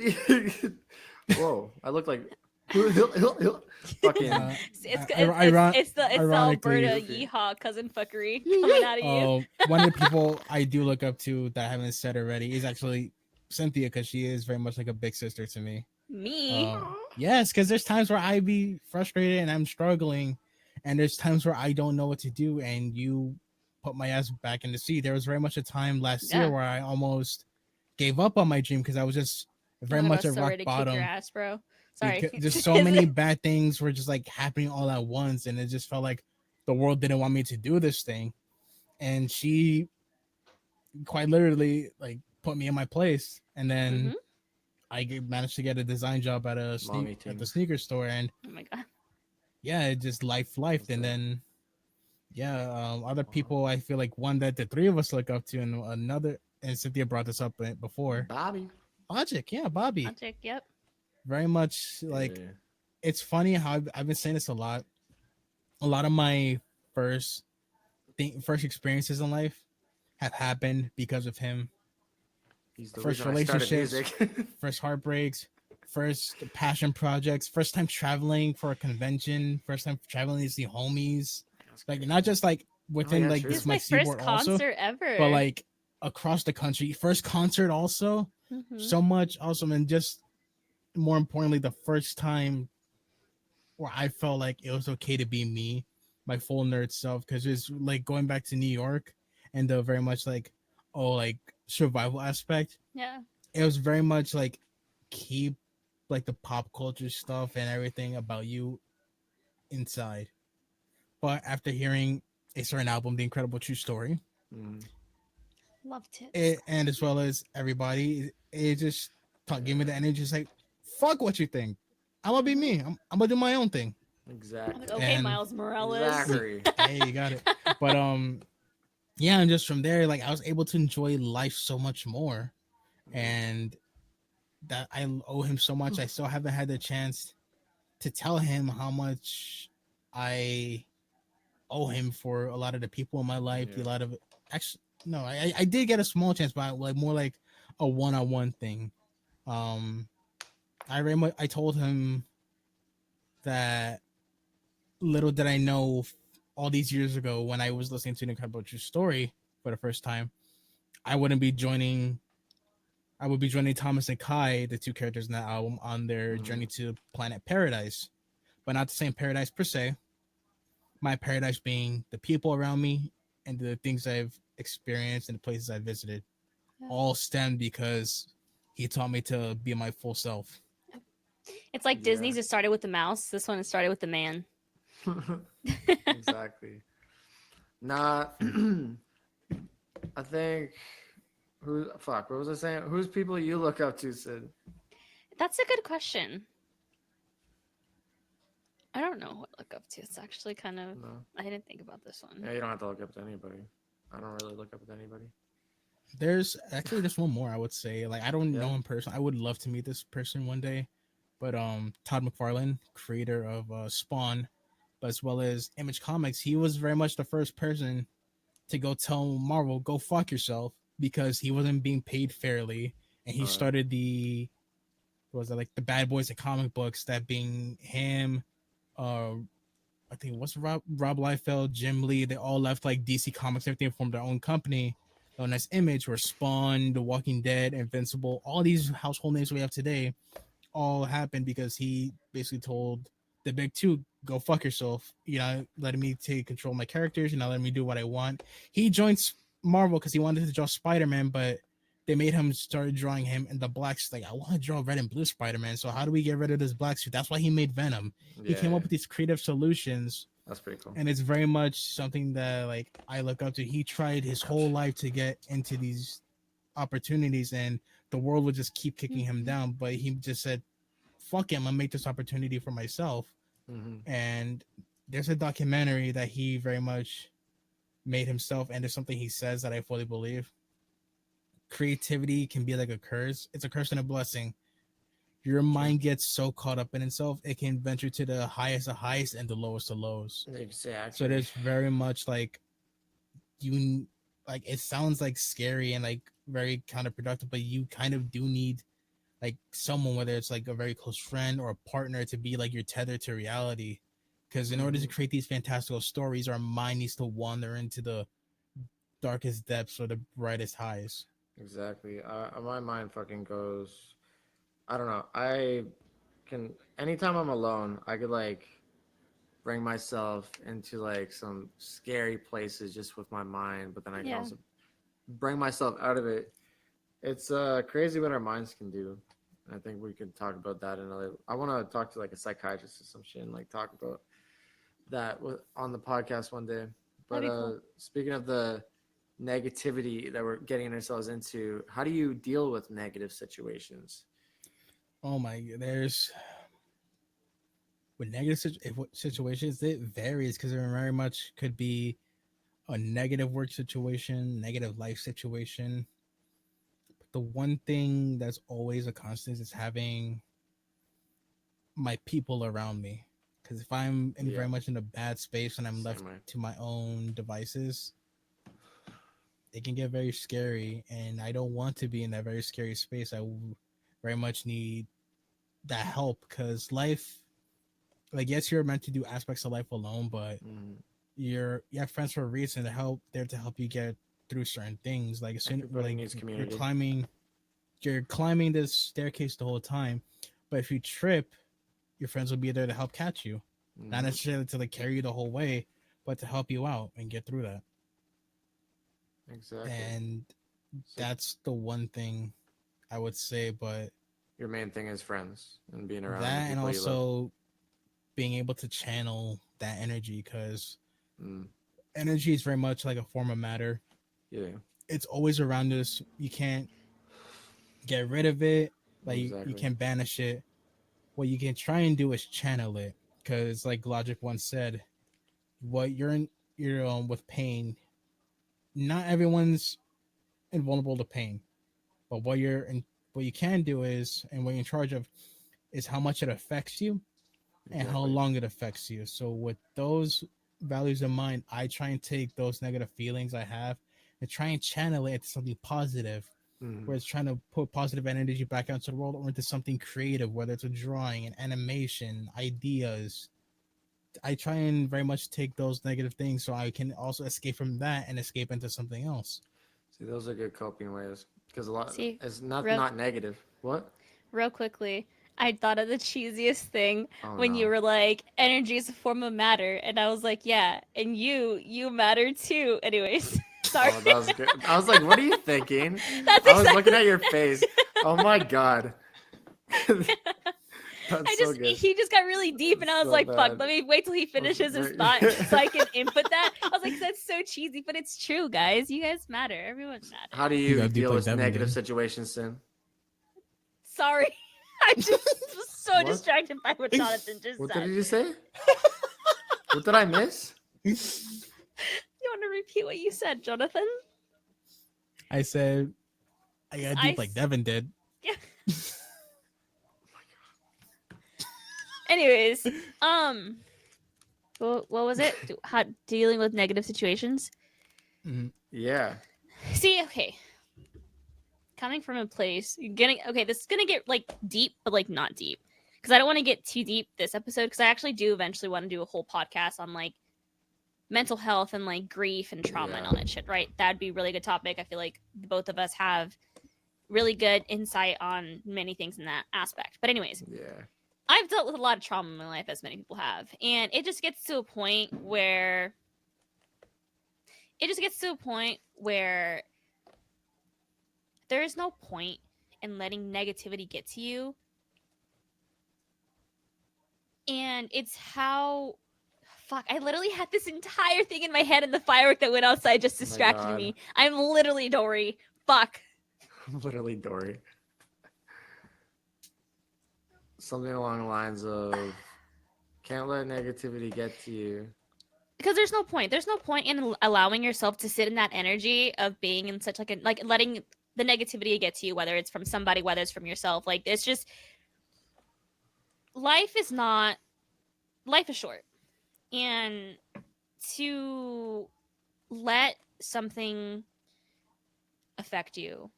whoa, I look like fucking It's the ironically- Alberta yeehaw cousin fuckery coming out of you. One of the people I do look up to that I haven't said already is actually Cynthia, because she is very much like a big sister to me. Me. Yes, because there's times where I be frustrated and I'm struggling, and there's times where I don't know what to do, and you put my ass back in the seat. There was very much a time last Yeah. year where I almost gave up on my dream because I was just very Oh my much God, at so rock ready to kick bottom. your ass, bro. Sorry. Just so many bad things were just like happening all at once, and it just felt like the world didn't want me to do this thing. And she quite literally like put me in my place, and then Mhm. managed to get a design job at Mommy at team. the sneaker store, and Oh my god. yeah, it just lifed, That's and it. then other people I feel like one that the three of us look up to, and another, and Cynthia brought this up before. Bobby. Logic, yeah, Bobby, Logic, yep. very much like Yeah. it's funny how I've been saying this a lot. a lot of my first first experiences in life have happened because of him. He's the First reason I started relationships, music. first heartbreaks, first passion projects, first time traveling for a convention, first time traveling to see homies. That's Like crazy. not just like Oh within yeah, like This true. is my my first seaboard also, concert but ever. like across the country. First concert also. Mhm. So much awesome, and just more importantly, the first time where I felt like it was okay to be me, my full nerd self, because it's like going back to New York and the very much like like survival aspect. Yeah. It was very much like keep like the pop culture stuff and everything about you inside. But after hearing a certain album, The Incredible True Story, Mm, Love tits. and as well as everybody, it just gave me the energy. It's like, fuck what you think. I'm gonna be Mhm. me. I'm gonna do my own thing. I'm like, exactly. okay, And Miles Morales. Exactly. hey, you got it. But yeah, and just from there, like I was able to enjoy life so much more, and that I owe him so much. I still haven't had the chance to tell him how much I owe him for a lot of the people in my life. A Yeah. lot of actually, no, I did get a small chance, but like more like a one-on-one thing. Um, I very much I told him that little did I know all these years ago when I was listening to the Incredible True Story for the first time, I wouldn't be joining. I would be joining Thomas and Kai, the two characters in that album, on their Mm, journey to Planet Paradise, but not the same paradise per se. My paradise being the people around me and the things I've experienced and the places I've visited, Yeah. all stemmed because he taught me to be my full self. It's like yeah. Disney's it started with the mouse. This one it started with the man. Exactly. Nah. I think who fuck. What was I saying? Who's people you look up to, Sid? That's a good question. I don't know what to look up to. It's actually kind of. No. I didn't think about this Yeah, one. you don't have to look up to anybody. I don't really look up to anybody. There's actually just one more I would say. Like I don't Yeah. know him personally. I would love to meet this person one day. But Todd McFarlane, creator of Spawn, but as well as Image Comics, he was very much the first person to go tell Marvel, go fuck yourself, because he wasn't being paid fairly. And he All right. started the what was it like the Bad Boys of comic books, that being him, uh I think what's Rob Liefeld, Jim Lee, they all left like DC Comics, everything, formed their own company known as Image, where Spawn, The Walking Dead, Invincible, all these household names we have today all happened because he basically told the big two, go fuck yourself. You're not letting me take control of my characters. You're not letting me do what I want. He joined Marvel because he wanted to draw Spider-Man, but they made him start drawing him in the black suit. Like, I want to draw red and blue Spider-Man. So how do we get rid of this black suit? That's why he made Venom. He Yeah, came yeah. up with these creative solutions, That's pretty cool. and it's very much something that like I look up to. He tried his whole life to get into these opportunities, and the world would just keep kicking him Mhm. down. But he just said, fuck it, I'm gonna make this opportunity for myself. Mm-hmm. And there's a documentary that he very much made himself, and there's something he says that I fully believe. Creativity can be like a curse. It's a curse and a blessing. Your True. mind gets so caught up in itself, it can venture to the highest of highs and the lowest of lows. So Exactly. there's very much like you like it sounds like scary and like very counterproductive, but you kind of do need like someone, whether it's like a very close friend or a partner, to be like your tether to reality. Because in order to Mm-hmm. create these fantastical stories, our mind needs to wander into the darkest depths or the brightest highs. Exactly. My mind fucking goes. I don't know. I can anytime I'm alone, I could like bring myself into like some scary places just with my mind, but then I can Yeah. also bring myself out of it. It's crazy what our minds can do. I think we could talk about that another. I want to talk to like a psychiatrist or some shit and like talk about that on the podcast one day. But That'd be cool. speaking of the negativity that we're getting ourselves into, how do you deal with negative situations? Oh my, there's with negative situations, it varies because it very much could be a negative work situation, negative life situation. But the one thing that's always a constant is having my people around me, Because if I'm in Yeah. very much in a bad space and I'm left Same way. to my own devices, it can get very scary. And I don't want to be in that very scary space. Very much need that help because life, like, yes, you're meant to do aspects of life alone, but you have friends for a reason to help. They're to help you get through certain things. Like as soon Everybody like needs you're community. climbing this staircase the whole time, but if you trip, your friends will be there to help catch you, not necessarily to like carry you the whole way, but to help you out and get through that. Exactly. And So that's the one thing I would say. But your main thing is friends and being around the that, and people you love. also being able to channel that energy, because Mm. energy is very much like a form of matter. Yeah. It's always around us. You can't get rid of it. Like Exactly. you can't banish it. What you can try and do is channel it, because like Logic once said, what you're with pain, not everyone's invulnerable to pain, but what you can do is, and what you're in charge of, is how much it affects you and how Exactly. long it affects you. So with those values in mind, I try and take those negative feelings I have and try and channel it into something positive, where it's trying to put positive energy back out into the world, or into something creative, whether it's a drawing, an animation, ideas. I try and very much take those negative things so I can also escape from that and escape into something else. See, those are good coping ways because a lot See, it's not real, not negative. What? real quickly, I thought of the cheesiest thing Oh when you no. were like, energy is a form of matter. And I was like, yeah, and you matter too. Anyways, sorry. Oh, that was good. I was like, what are you thinking? That's I was looking exactly at your what I face. said. Oh my god. That's so good. He just got really deep, and I was So like, fuck, bad. let me wait till he finishes his very- thought so I can input that. I was like, that's so cheesy, but it's true, guys. You guys matter. Everyone matters. How do You you got deep deal like with Devin negative did. situations, Sin? Sorry. I just was so What? distracted by what Jonathan just What said. did you say? What did I miss? You want to repeat what you said, Jonathan? I said I got deep like Devin did. Yeah. Anyways, what was it? How dealing with negative situations? Yeah. See, okay. Coming from a place, this is gonna get like deep, but like not deep, because I don't want to get too deep this episode, because I actually do eventually want to do a whole podcast on like mental health and like grief and trauma and all that shit, right? That'd be a really good topic. I feel like both of us have really good insight on many things in that aspect. But anyways, Yeah. I've dealt with a lot of trauma in my life, as many people have, and it just gets to a point where there is no point in letting negativity get to you. And it's how I literally had this entire thing in my head, and the firework that went outside just distracted God. me. I'm literally Dory. Fuck. Literally Dory. Something along the lines of can't let negativity get to you. Because there's no point. There's no point in allowing yourself to sit in that energy of being in such like letting the negativity get to you, whether it's from somebody, whether it's from yourself. Like, it's just, life is short. And to let something affect you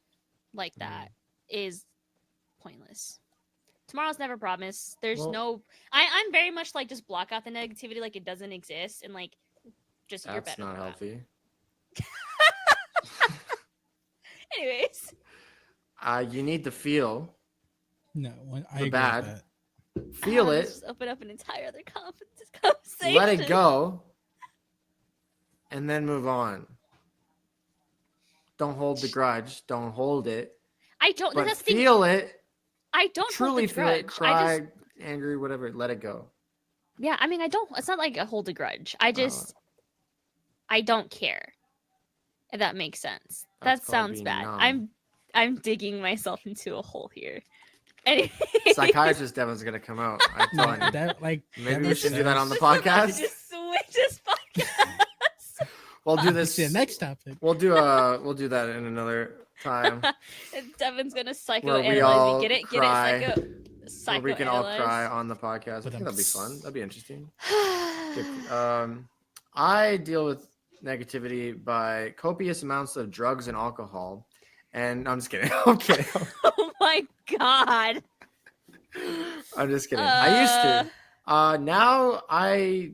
like that is pointless. Tomorrow's never promised. I'm very much like, just block out the negativity like it doesn't exist, and like, just you're That's better not than healthy. that. Anyways, You need to feel No, I the agree bad. with that. Feel it. Just open up an entire other conversation. Let it go. And then move on. Don't hold the grudge. Don't hold it. I don't. But That's the thing. feel it. I don't Truly hold the feel grudge. it. Cry, angry, whatever. Let it go. Yeah, I mean, I don't. It's not like I hold a grudge. I don't care. If that makes sense. That's That called sounds being bad. numb. I'm digging myself into a hole here. Anyway. Psychiatrist Devin's gonna come out. I'm telling you. That like Maybe we that should do that on the This is about to podcast. just switch this podcast. We'll do this. See, next topic. We'll do that in another time. Devin's gonna Where we psychoanalyze all me. Get it? cry. Get it? Where we can all cry psychoanalyze. on the podcast. I But think I'm that'd be fun. That'd be interesting. I deal with negativity by copious amounts of drugs and alcohol. And I'm just kidding. I'm kidding. Oh my god. I'm just kidding. I used to. Now I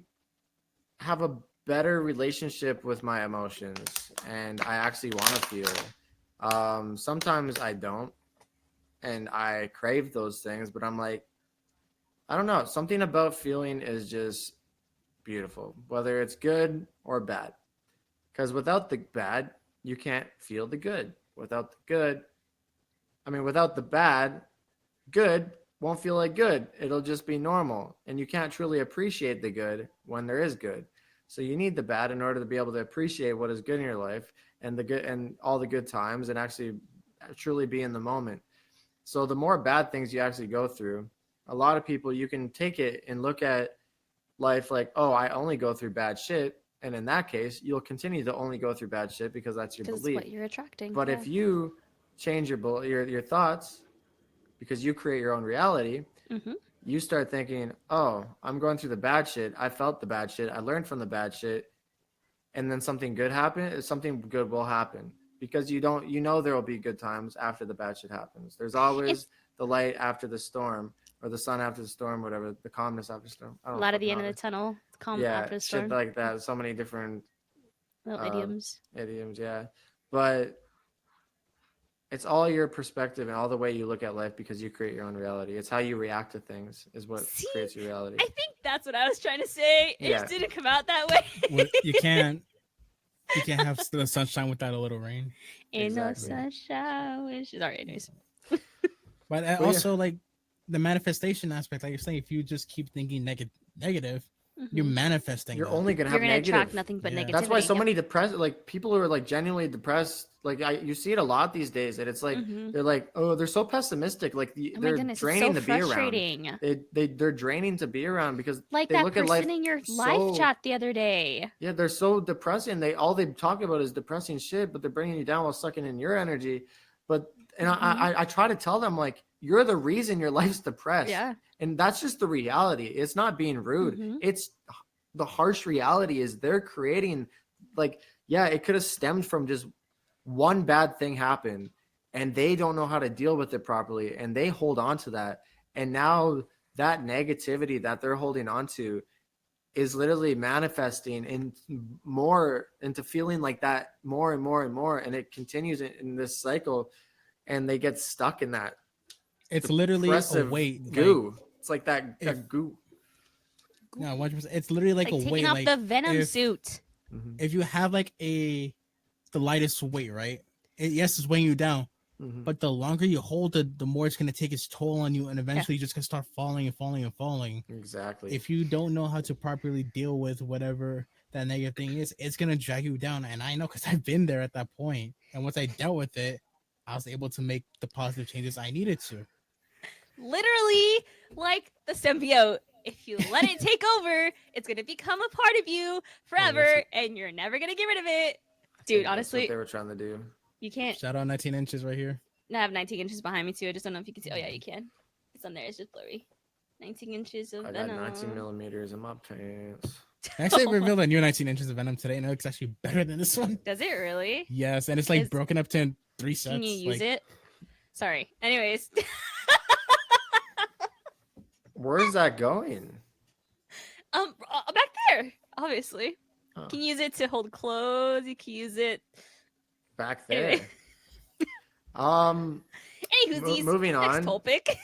have a better relationship with my emotions, and I actually want to feel. Sometimes I don't, and I crave those things, but I'm like, I don't know. Something about feeling is just beautiful, whether it's good or bad. Because without the bad, you can't feel the good. Without the bad, good won't feel like good. It'll just be normal. And you can't truly appreciate the good when there is good. So you need the bad in order to be able to appreciate what is good in your life and the good and all the good times and actually truly be in the moment. So the more bad things you actually go through, a lot of people, you can take it and look at life like, oh, I only go through bad shit. And in that case, you'll continue to only go through bad shit because that's your Because it's belief. what you're attracting. But if you change your thoughts, because you create your own reality, you start thinking, oh, I'm going through the bad shit. I felt the bad shit. I learned from the bad shit. And then something good happened. Something good will happen because you know there will be good times after the bad shit happens. There's always the light after the storm, or the sun after the storm, whatever, the calmness after the storm. I don't know light at the end of the tunnel. Calm after the storm. Shit like that. So many different Little idioms. Yeah. But it's all your perspective and all the way you look at life because you create your own reality. It's how you react to things is what creates your reality. I think that's what I was trying to say. It just didn't come out that way. Well, you can't have the sunshine without a little rain. Ain't no sunshine. Alright, anyways. But also, like, the manifestation aspect, like you're saying, if you just keep thinking negative, you're manifesting. You're only gonna have negative. Attract nothing but negativity. That's why so many depressed, like people who are like genuinely depressed, like you see it a lot these days, and it's like they're like, oh, they're so pessimistic, like they're draining to be around. They're draining to be around because like they that look person at life in your live chat the other day. Yeah, they're so depressing. All they talk about is depressing shit, but they're bringing you down while sucking in your energy. I try to tell them, like, you're the reason your life's depressed. Yeah. And that's just the reality. It's not being rude. It's the harsh reality is they're creating, like, yeah, it could have stemmed from just one bad thing happened and they don't know how to deal with it properly. And they hold on to that. And now that negativity that they're holding on to is literally manifesting into feeling like that more and more and more. And it continues in this cycle and they get stuck in that. It's literally a weight. Goo. It's like that goo. No, 100%. It's literally like a weight. Taking off the Venom suit. If you have like the lightest weight, right? Yes, it's weighing you down. But the longer you hold it, the more it's gonna take its toll on you, and eventually you're just gonna start falling and falling and falling. Exactly. If you don't know how to properly deal with whatever that negative thing is, it's gonna drag you down. And I know because I've been there at that point. And once I dealt with it, I was able to make the positive changes I needed to. Literally, like the symbiote. If you let it take over, it's gonna become a part of you forever, and you're never gonna get rid of it. Dude, honestly, that's what they were trying to do. You can't. Shout out 19 inches right here. I have 19 inches behind me too. I just don't know if you can see. Oh yeah, you can. It's on there. It's just blurry. 19 inches of Venom. I got 19 millimeters in my pants. Actually, I revealed a new 19 inches of Venom today, and it looks actually better than this one. Does it really? Yes, and it's like broken up to 3 sets. Can you use it? Sorry. Anyways. Where's that going? Back there, obviously. Oh. You can use it to hold clothes. You can use it back there. Anywho, moving on. Next topic.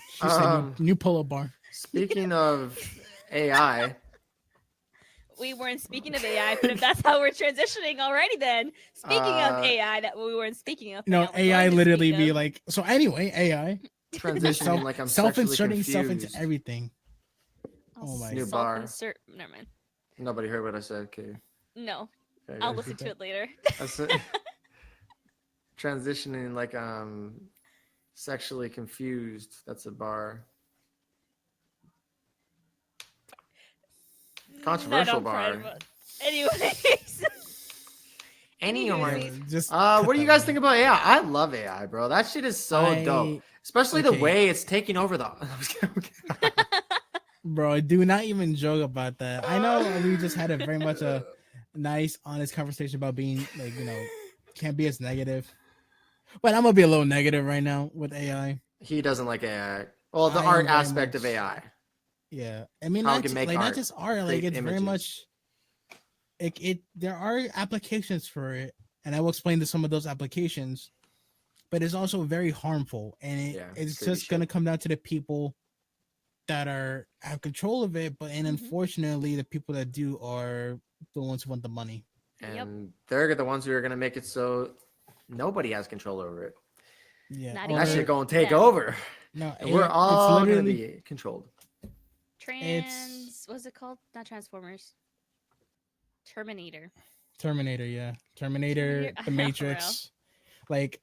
New pull-up bar. Speaking of AI. We weren't speaking of AI, but if that's how we're transitioning already, then speaking of AI, that we weren't speaking of. No, AI literally be like. So anyway, AI transitioning like I'm self-inserting stuff into everything. Oh my! New bar. Never mind. Nobody heard what I said. Okay. No, okay. I'll listen to it later. Transitioning like sexually confused. That's a bar. Controversial bar. Anyways. Any horn. Just What cut do you that guys one. think about AI? I love AI, bro. That shit is so dope. Especially the okay. way it's taking over the. Bro, do not even joke about that. I know we just had a very much a nice, honest conversation about being like, can't be as negative. But I'm gonna be a little negative right now with AI. He doesn't like AI. Well, the I art am very aspect of much- AI. Yeah, I mean, How it not, can make like art, not just art. Like create it's very images. much. It there are applications for it, and I will explain to some of those applications. But it's also very harmful, and Yeah, it's creepy just gonna shit. come down to the people that have control of it. But and unfortunately, the people that do are the ones who want the money. And they're the ones who are gonna make it so nobody has control over it. Yeah, Not And that even shit gonna take them. over. No, And we're it's all gonna literally be controlled. What's it called? Not Transformers. Terminator. Terminator. Yeah, Terminator, I The know, bro. Matrix. Like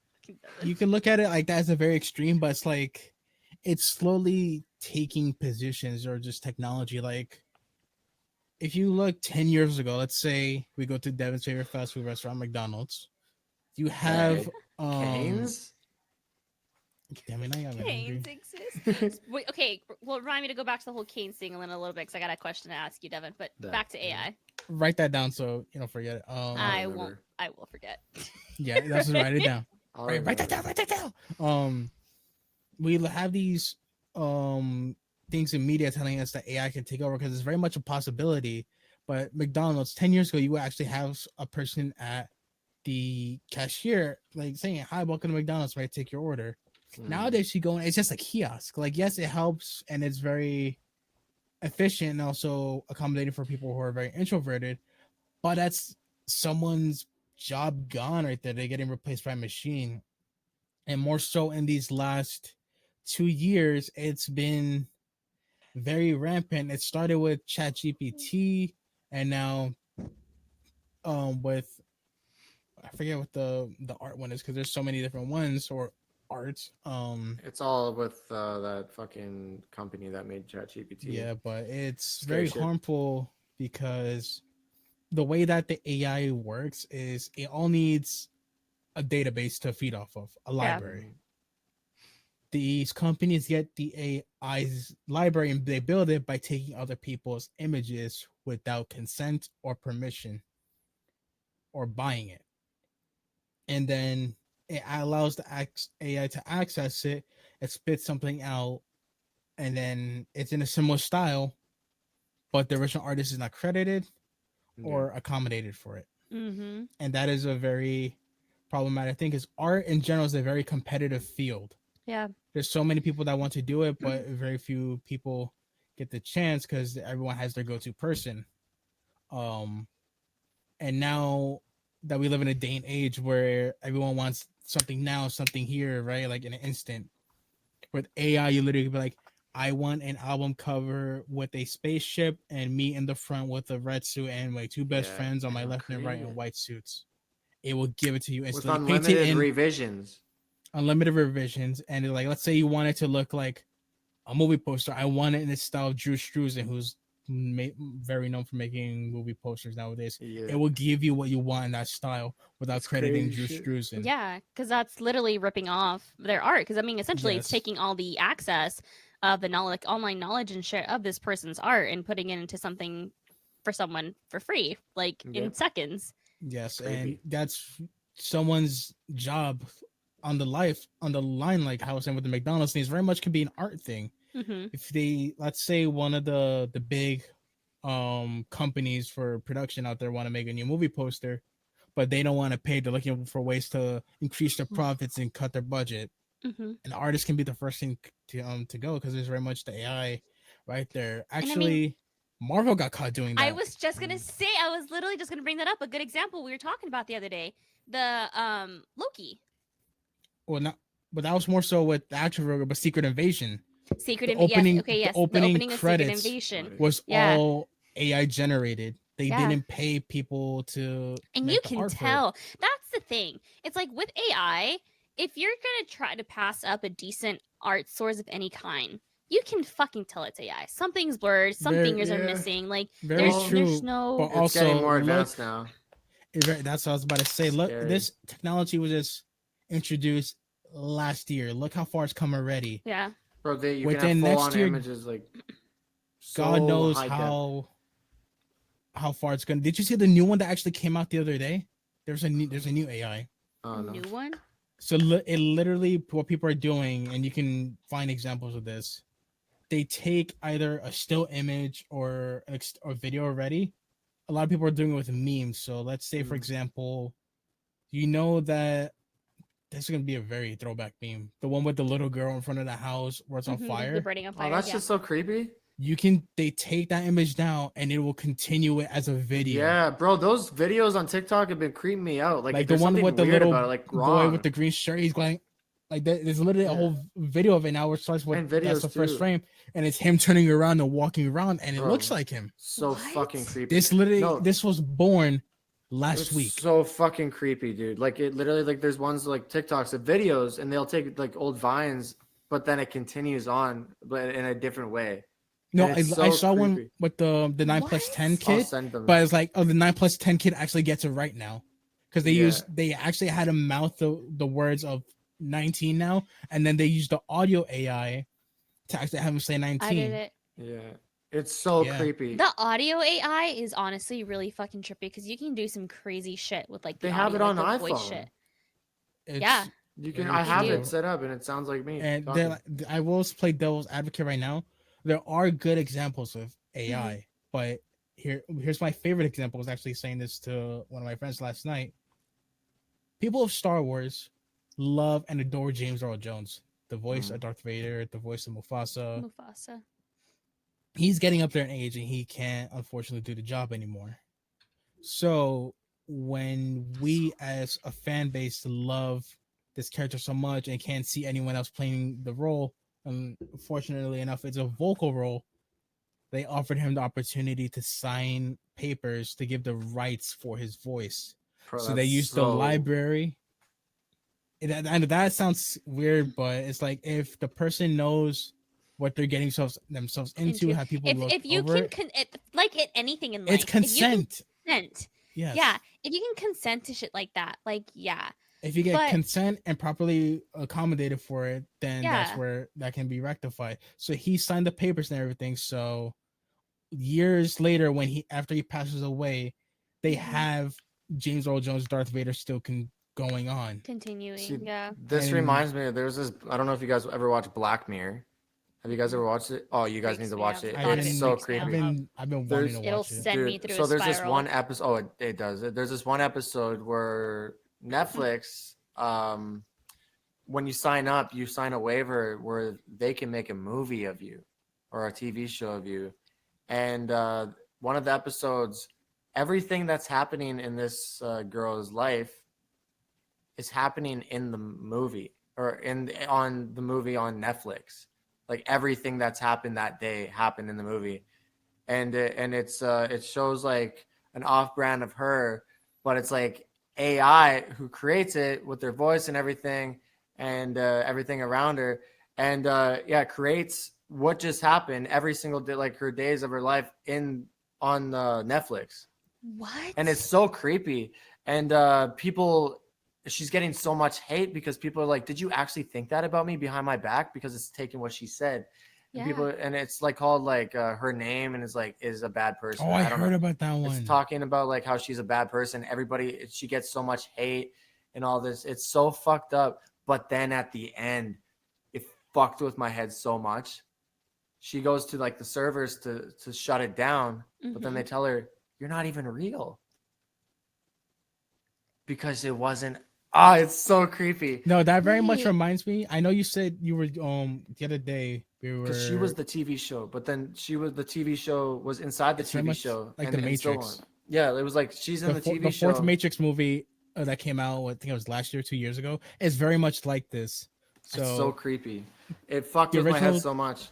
you can look at it like that as a very extreme, but it's like it's slowly taking positions or just technology. Like if you look 10 years ago, let's say we go to Devin's favorite fast food restaurant, McDonald's. You have Canes? damn it, I got me Canes hungry. exist. Wait, okay, well, remind me to go back to the whole Canes thing in a little bit because I got a question to ask you, Devin. But back to AI. Write that down so you don't forget it. I won't. I will forget. Yeah, that's just write it down. Write that down. remember. Write that down. We have these things in media telling us that AI can take over because it's very much a possibility. But McDonald's 10 years ago, you would actually have a person at the cashier like saying, "Hi, welcome to McDonald's. May I take your order?" Nowadays, you go and it's just a kiosk. Like, yes, it helps and it's very efficient and also accommodating for people who are very introverted. But that's someone's job gone right there. They're getting replaced by a machine. And more so in these last 2 years, it's been very rampant. It started with ChatGPT, and now with I forget what the art one is because there's so many different ones or arts. It's all with that fucking company that made ChatGPT. Yeah, but it's Scary very shit. harmful because the way that the AI works is it all needs a database to feed off of, a library. These companies get the AI's library and they build it by taking other people's images without consent or permission or buying it. And then it allows the AI to access it, it spits something out, and then it's in a similar style, but the original artist is not credited or accommodated for it. Mm-hmm. And that is a very problematic thing because art in general is a very competitive field. Yeah. There's so many people that want to do it, but very few people get the chance because everyone has their go-to person. And now that we live in a day and age where everyone wants something now, something here, right? Like in an instant. With AI, you literally be like, I want an album cover with a spaceship and me in the front with a red suit and my two best friends on my left and right in white suits. It will give it to you instantly. With unlimited revisions. Unlimited revisions. And like, let's say you want it to look like a movie poster. I want it in the style of Drew Struzan, who's very known for making movie posters nowadays. Yeah. It will give you what you want in that style without crediting Drew Struzan. Yeah, because that's literally ripping off their art. Because I mean, essentially, it's taking all the access of the knowledge, online knowledge and share of this person's art and putting it into something for someone for free, like in seconds. Yes, and that's someone's job on the line, like how I was saying with the McDonald's things. Very much can be an art thing. Mm-hmm. If they, let's say, one of the big companies for production out there want to make a new movie poster, but they don't want to pay. They're looking for ways to increase their profits and cut their budget. Mm-hmm. An artist can be the first thing to go because there's very much the AI right there. Actually, Marvel got caught doing that. I was just gonna say, I was literally just gonna bring that up. A good example we were talking about the other day, the Loki. Well, not, but that was more so with the actual Rogue, but Secret Invasion. The opening credits of Secret Invasion was all AI generated. They didn't pay people to. And you can tell. That's the thing. It's like with AI, if you're gonna try to pass up a decent art source of any kind, you can fucking tell it's AI. Something's blurred. Some fingers are missing. Like there's no. But it's also getting more advanced now. That's what I was about to say. Look, Scary. this technology was just introduced last year. Look how far it's come already. Yeah. Bro, you can Within have next full-on year, images like God so knows high def. how far it's gonna. Did you see the new one that actually came out the other day? There's a new AI. Oh, no. New one. So it literally what people are doing, and you can find examples of this. They take either a still image or video already. A lot of people are doing it with memes. So let's say, for Mhm. example, you know that this is gonna be a very throwback meme. The one with the little girl in front of the house where it's on The fire. burning on Oh, fire. that's Yeah. just so creepy. They take that image down and it will continue it as a video. Yeah, bro, those videos on TikTok have been creeping me out. Like Like the there's one something with the weird little about it, like boy wrong. with the green shirt. He's going like there's literally a Yeah. whole video of it now where it starts with And that's videos the first too. frame, and it's him turning around and walking around, and it Bro, looks like him. So What? fucking creepy. This literally No, this was born last it's week. so fucking creepy, dude. Like it literally, like there's ones like TikToks of videos, and they'll take like old vines, but then it continues on, but in a different way. No, And it's I so saw one creepy. with the 9+10 What? I'll kid, send them. but it's like the 9+10 kid actually gets it right now because Yeah. they actually had him mouth the words of 19 now, and then they used the audio AI to actually have him say 19. I did it. Yeah, it's so Yeah. creepy. The audio AI is honestly really fucking trippy because you can do some crazy shit with like the They have audio, it on like the voice iPhone. shit. It's Yeah. You can. very I have do. it set up, and it sounds like me. And talking. I will play devil's advocate right now. There are good examples of AI, but here's my favorite example. I was actually saying this to one of my friends last night. People of Star Wars love and adore James Earl Jones, the voice of Darth Vader, the voice of Mufasa. Mufasa. He's getting up there in age and he can't unfortunately do the job anymore. So when we as a fan base love this character so much and can't see anyone else playing the role, unfortunately enough, it's a vocal role. They offered him the opportunity to sign papers to give the rights for his voice. Bro, So they that's used the library. And that sounds weird, but it's like if the person knows what they're getting themselves into, have people look if you over can it, like anything in life, it's consent. Consent. Yes. Yeah, if you can consent to shit like that, like yeah. If you get But- consent and properly accommodated for it, then that's Yeah. where that can be rectified. So he signed the papers and everything. So years later, after he passes away, they have James Earl Jones, Darth Vader, still going on. Continuing. See, Yeah. This And- reminds me. There's this. I don't know if you guys ever watched Black Mirror. Have you guys ever watched it? Oh, you guys need Freaks to me watch out. it. Thought of It's it so freaks me out. creepy. I've been There's- wanting to It'll watch it. send me through So a there's this spiral. one episode. Oh, it does. There's this one episode where Netflix, when you sign up, you sign a waiver where they can make a movie of you or a TV show of you. And one of the episodes, everything that's happening in this girl's life is happening in the movie or on the movie on Netflix. Like everything that's happened that day happened in the movie, and it shows like an off brand of her, but it's like AI who creates it with their voice and everything, and everything around her, and creates what just happened every single day, like her days of her life on Netflix, What? and it's so creepy, and she's getting so much hate because people are like, did you actually think that about me behind my back? Because it's taking what she said. Yeah. And it's like called like her name, and is a bad person. Oh, I don't heard know. about that one. It's talking about like how she's a bad person. She gets so much hate and all this. It's so fucked up. But then at the end, it fucked with my head so much. She goes to like the servers to shut it down, but then Mhm. they tell her, you're not even real. Because it wasn't. It's so creepy. No, that very much Wait. reminds me. I know you said you were the other day we were Because she was the TV show, but then the TV show was inside the It's very TV much show, like and The and still Matrix. on. Yeah, it was like she's in the TV show. The fourth Matrix movie that came out, I think it was last year, 2 years ago, is very much like this. It's so creepy. It fucked The with my head original- so much.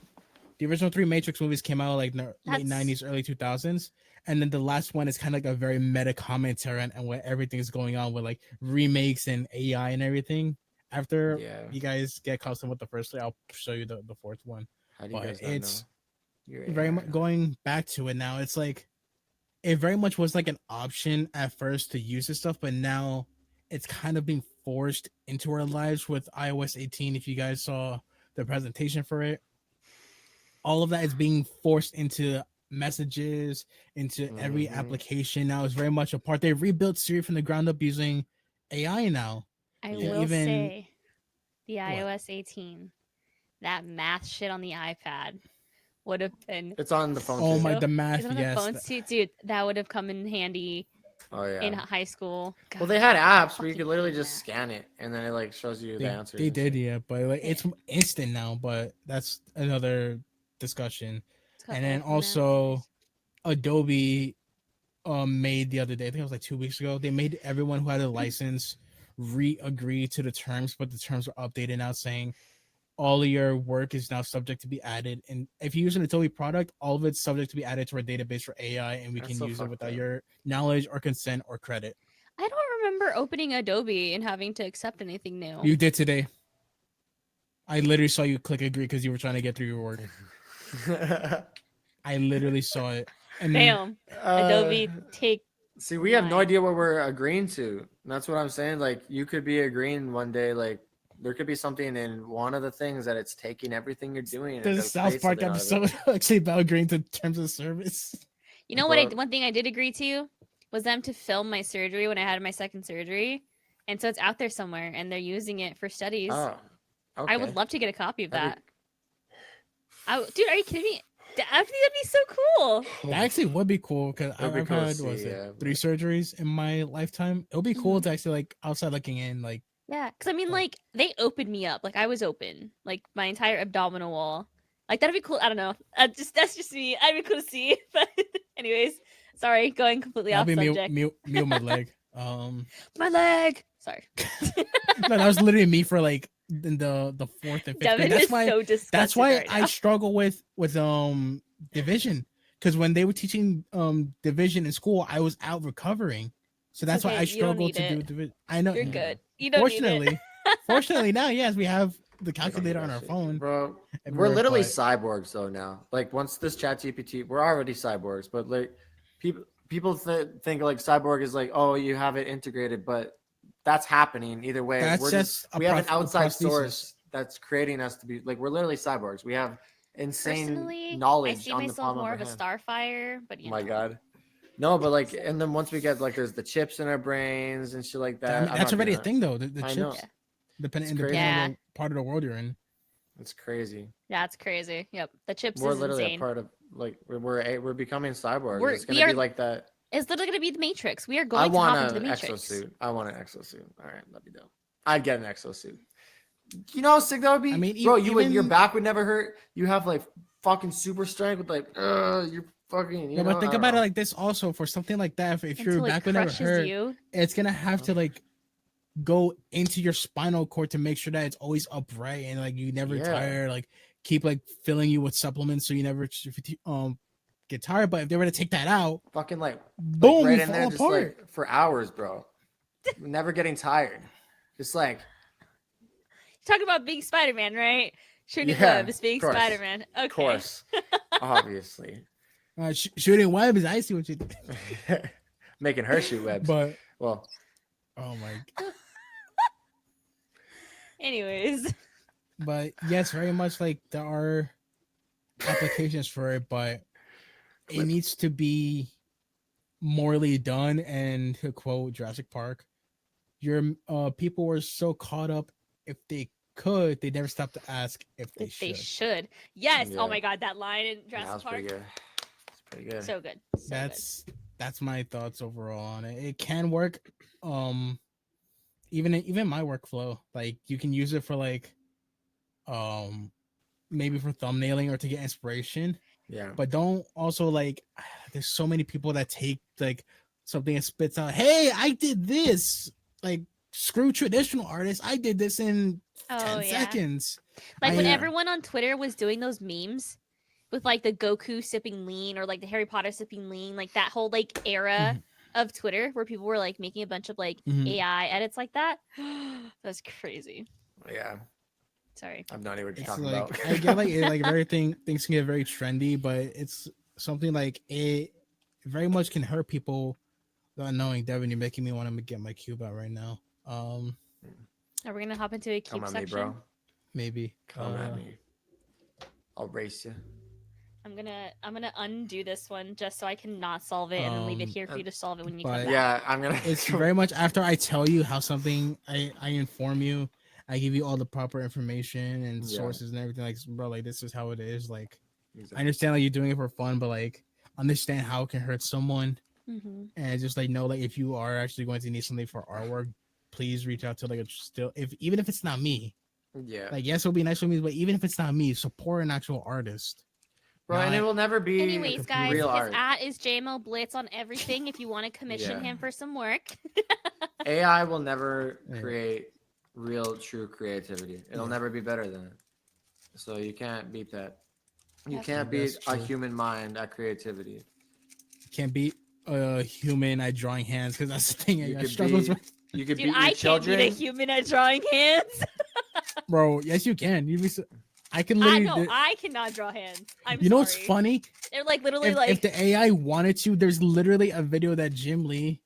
The original 3 Matrix movies came out like late That's- 90s, early 2000s. And then the last one is kind of like a very meta commentary on what everything's going on with like remakes and AI and everything. After Yeah. you guys get accustomed with the first three, I'll show you the fourth one. How do you But guys not it's know? You're very AI. much going back to it now. It's like it very much was like an option at first to use this stuff, but now it's kind of being forced into our lives with iOS 18. If you guys saw the presentation for it, all of that is being forced into messages, into every application now. Is very much a part. They rebuilt Siri from the ground up using AI now. I Yeah. will Even- say, the What? iOS 18, that math shit on the iPad would have been. It's on the phone. Oh too. my, the math, Is it on the yes. phones too, dude? That would have come in handy Oh yeah. in high school. Well, God, they had I apps where you fucking could literally hate just math. scan it and then it like shows you the answers. They and did, shit. yeah, but like it's instant now. But that's another discussion. It's got And then awful math also teachers. Adobe made the other day, I think it was like 2 weeks ago, they made everyone who had a license re-agree to the terms, but the terms were updated now saying all of your work is now subject to be added. And if you use an Adobe product, all of it's subject to be added to our database for AI, and we That's can so use it fucked without up. your knowledge or consent or credit. I don't remember opening Adobe and having to accept anything new. You did today. I literally saw you click agree because you were trying to get through your work. I literally saw it. And Bam. Adobe, take. See, we have no mine. idea what we're agreeing to. And that's what I'm saying. Like, you could be agreeing one day, like, there could be something in one of the things that it's taking everything you're doing. And there's a does South create Park something out of it. episode actually about agreeing to terms of service. You know what? But- One thing I did agree to was them to film my surgery when I had my second surgery, and so it's out there somewhere, and they're using it for studies. Oh, okay. I would love to get a copy of That'd that. Dude, are you kidding me? I think that'd be so cool. That actually would be cool because It'd be I've cool to had see, what was it, yeah, 3 but- surgeries in my lifetime. It would be cool to actually like outside looking in, like Yeah, because I mean, Like- like they opened me up, like I was open, like my entire abdominal wall. Like that'd be cool. I don't know. That's just me. I'd be cool to see. But anyways, sorry, going completely off that'd be subject. me with my leg. My leg. Sorry. No, that was literally me for like in the 4th and 5th Devin grade. That's is why so disgusted that's why right I now. struggle with division, because when they were teaching division in school, I was out recovering. So that's why okay, I you don't struggle need to do it. division. I know. You're good. You don't need it. Fortunately now, yes, we have the I don't need calculator on that our shit. phone. Bro, we're everywhere, literally but- cyborgs though now. Like, once this chat GPT, we're already cyborgs, but like, people think like cyborg is like, oh, you have it integrated, but that's happening either way. That's We're just a we have an prof- a outside prosthesis. source that's creating us to be like, we're literally cyborgs. We have insane Personally, I knowledge see on the myself palm more of of our a hand. starfire, but Oh you my know. god. No, but like, and then once we get like, there's the chips in our brains and shit like that. I mean, I'm that's not already a doing thing though. The I know. chips, depending It's on crazy. the part of the world you're in. that. It's crazy. That's crazy. Yep, the chips We're is literally insane. a part of like we're becoming cyborgs. We're- It's we gonna be are- like that. It's literally gonna be the Matrix. We are I going to want hop into the an Matrix. exosuit. I want an exosuit. All right, that'd be dope. I'd get an exosuit. You know how sick that would be? I mean, bro, even- your back would never hurt. You have like fucking super strength with like, you're fucking. You Yeah, know, but think I don't about it know. like this also. For something like that, if your Until it back would never crushes hurt, you. it's gonna have to like go into your spinal cord to make sure that it's always upright and like you never Yeah. tire. Like keep like filling you with supplements so you never get tired. But if they were to take that out, fucking like boom, right you in fall there, just apart. like for hours, bro. Never getting tired. Just like Talking about being Spider-Man, right? Shooting Yeah, webs, being of course. Spider-Man. Okay. of course, obviously, Shooting webs, I see what you did. making her shoot webs. But Well, oh my, Anyways, but yes, very much like there are applications for it, but it needs to be morally done. And to quote Jurassic Park, your people were so caught up if they could, they never stopped to ask if they if they should. should. Yes. Yeah. Oh my god, that line in yeah, that Jurassic was Park. pretty good. It's pretty good. So good. So That's my thoughts overall on it. It can work. Even my workflow, like you can use it for like maybe for thumbnailing or to get inspiration, Yeah. but don't also like there's so many people that take like something and spits out, hey, I did this. Like screw traditional artists, I did this in Oh, 10 yeah. seconds. Like when I- everyone on Twitter was doing those memes with like the Goku sipping lean or like the Harry Potter sipping lean, like that whole like era of Twitter where people were like making a bunch of like Mhm. AI edits like that. That's crazy. Yeah. Sorry. I have no idea what you're It's talking like about. I get like it, like everything things can get very trendy, but it's something like if very much can hurt people without knowing. Devin, you're making me want to get my cube out right now. Are we gonna hop into a Come cube at me, section? bro. Maybe. Come at me. I'll race you. I'm gonna undo this one just so I can not solve it and then leave it here for you to solve it when you come but- back. Yeah, I'm gonna. It's very much after I tell you how something, I inform you, I give you all the proper information and Yeah. sources and everything. Like, bro, like this is how it is. Like, I Exactly. understand like you're doing it for fun, but like understand how it can hurt someone, Mm-hmm. and just like know like if you are actually going to need something for artwork, please reach out to like a still if even if it's not me. Yeah, Like, yes, it'll be nice for me, but even if it's not me, support an actual artist. bro, and it not- will never be. Anyways, guys, real his art. at is JMLBlitz on everything if you want to commission Yeah. him for some work. AI will never Yeah. create real, true creativity. It'll Yeah. never be better than it. So you can't beat that. You That's can't true. beat That's a true. human mind at creativity. Can't beat a human at drawing hands because that's the thing You I could struggles beat. with. You could Dude, beat your I can't children. beat a human at drawing hands. Bro, yes, you can. I can I literally. know I cannot draw hands. I'm You know sorry. what's funny? They're like literally If, like if the AI wanted to, there's literally a video that Jim Lee,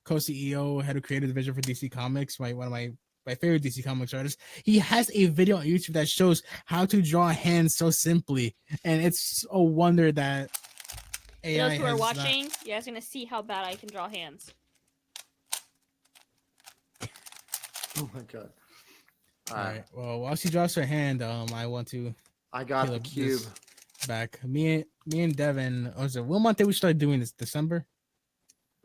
co-CEO, head of creative division for DC Comics, one of my favorite DC Comics artists. He has a video on YouTube that shows how to draw hands so simply, and it's a wonder that for AI those who are has watching, you guys are gonna see how bad I can draw hands. Oh my god. All right. Well, while she draws her hand, I want to I got Caleb, the cube. this back. Me and Devin. Was it what month did we start doing this? December.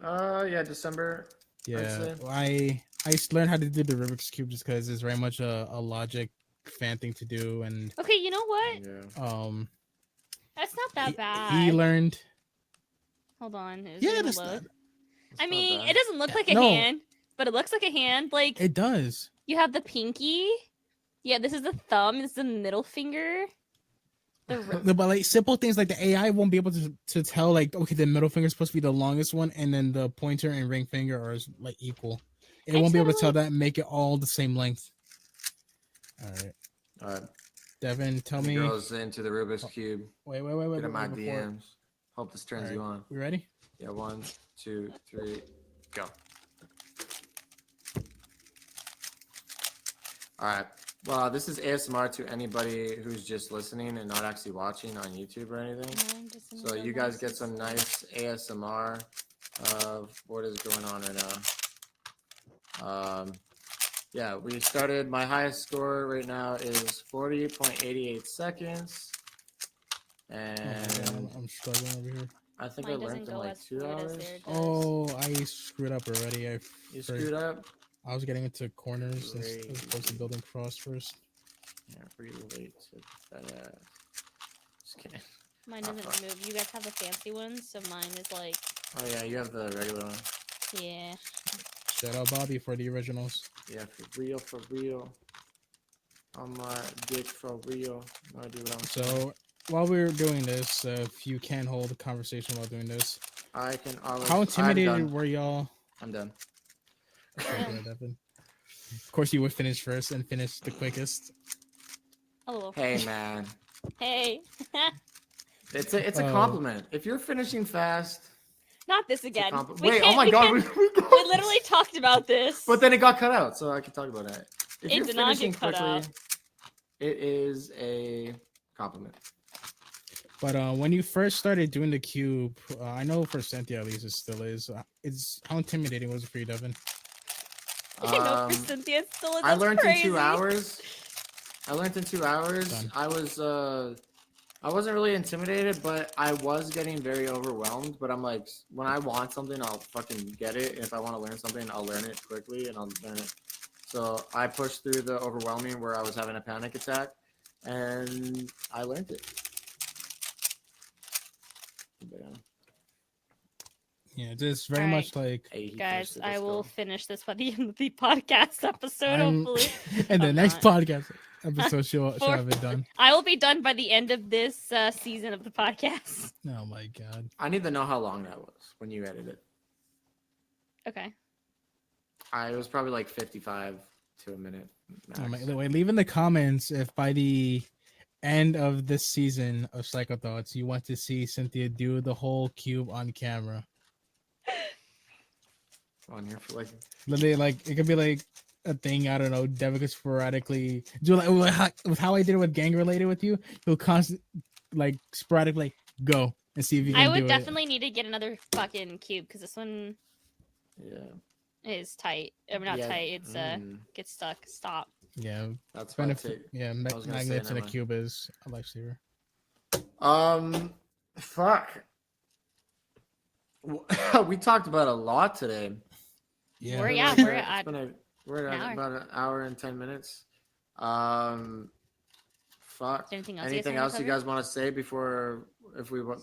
Yeah, December. Yeah, say. I learned how to do the Rubik's cube just because it's very much a logic fan thing to do, and Okay, you know what? Yeah. That's not that bad. he learned. Hold on. Is Yeah, it that's gonna load? not, It's I not mean, bad. it doesn't look like a No. hand, but it looks like a hand. Like it does. you have the pinky. Yeah, this is the thumb. This is the middle finger. The No, but like simple things like the AI won't be able to tell like okay the middle finger is supposed to be the longest one and then the pointer and ring finger are like equal. It I won't be able to totally- tell that and make it all the same length. All right, All right. Devin, tell The me. girls into the Rubik's cube. Wait, Get in my before- DMs. Hope this turns All you right. on. We ready? Yeah, 1, 2, 3, go. All right. Well, this is ASMR to anybody who's just listening and not actually watching on YouTube or anything. So you guys get some nice ASMR of what is going on right now. Yeah, we started. My highest score right now is 40.88 seconds, and I'm struggling over here. I think Mine I learned doesn't in go like as 2 fluid as hours. theirs does. Oh, I screwed up already. You screwed up. I was getting into corners as Great. opposed to building cross first. Yeah, relate to that. Just kidding. Mine doesn't move. You guys have the fancy ones, so mine is like, Oh yeah, you have the regular one. yeah. Shout out Bobby for the originals. Yeah, for real, for real. On my dick for real. No idea what I'm saying. So while we're doing this, if you can hold a conversation while doing this, I can always. how intimidated I'm done. were y'all? I'm done. Okay, Devin. Of course, you would finish first and finish the quickest. Oh, Hey man, hey. it's a Oh. compliment. If you're finishing fast, Not this it's a again. compliment. We Wait, oh can't- my we god, can't- we got We literally talked about this. But then it got cut out, so I can talk about it. If It you're did not get finishing cut quickly, out. it is a compliment. But when you first started doing the cube, I know for Cynthia at least it still is. It's how intimidating was it for you, Devin? I know Um, for Cynthia it's still. I that's learned crazy. in 2 hours. I learned in 2 hours. Done. I wasn't really intimidated, but I was getting very overwhelmed. But I'm like, when I want something, I'll fucking get it. And if I want to learn something, I'll learn it quickly and I'll learn it. So I pushed through the overwhelming where I was having a panic attack, and I learned it. But, Yeah, just very Alright. much like. hey, he Guys, finished it, I let's will go. finish this by the end of the podcast episode. I'm- Hopefully, and the I'm next not. podcast episode, she'll have it done. I will be done by the end of this season of the podcast. Oh my god. I need to know how long that was when you edited it. Okay. It was probably like 55 to a minute. Oh Max. my, wait, leave in the comments if by the end of this season of Psycho Thoughts, you want to see Cynthia do the whole cube on camera. On here for like Literally, like it could be like a thing. I don't know. Devin could sporadically do like with how I did it with gang related with you. He'll constant like sporadically go and see if you can I would do definitely need to get another fucking cube because this one yeah. is tight. Or not Yeah, tight. It's gets stuck. Stop. it. Yeah, That's why I benefit. take. Yeah, I was gonna say, magnets in a never mind. cube is a lifesaver. Fuck. We talked about a lot today. Yeah, We're- It's yeah, been we're a- at it's been a- we're an at hour. about an hour and 10 minutes. Fuck. Is there anything else? Anything you guys else you guys want to say before if we want?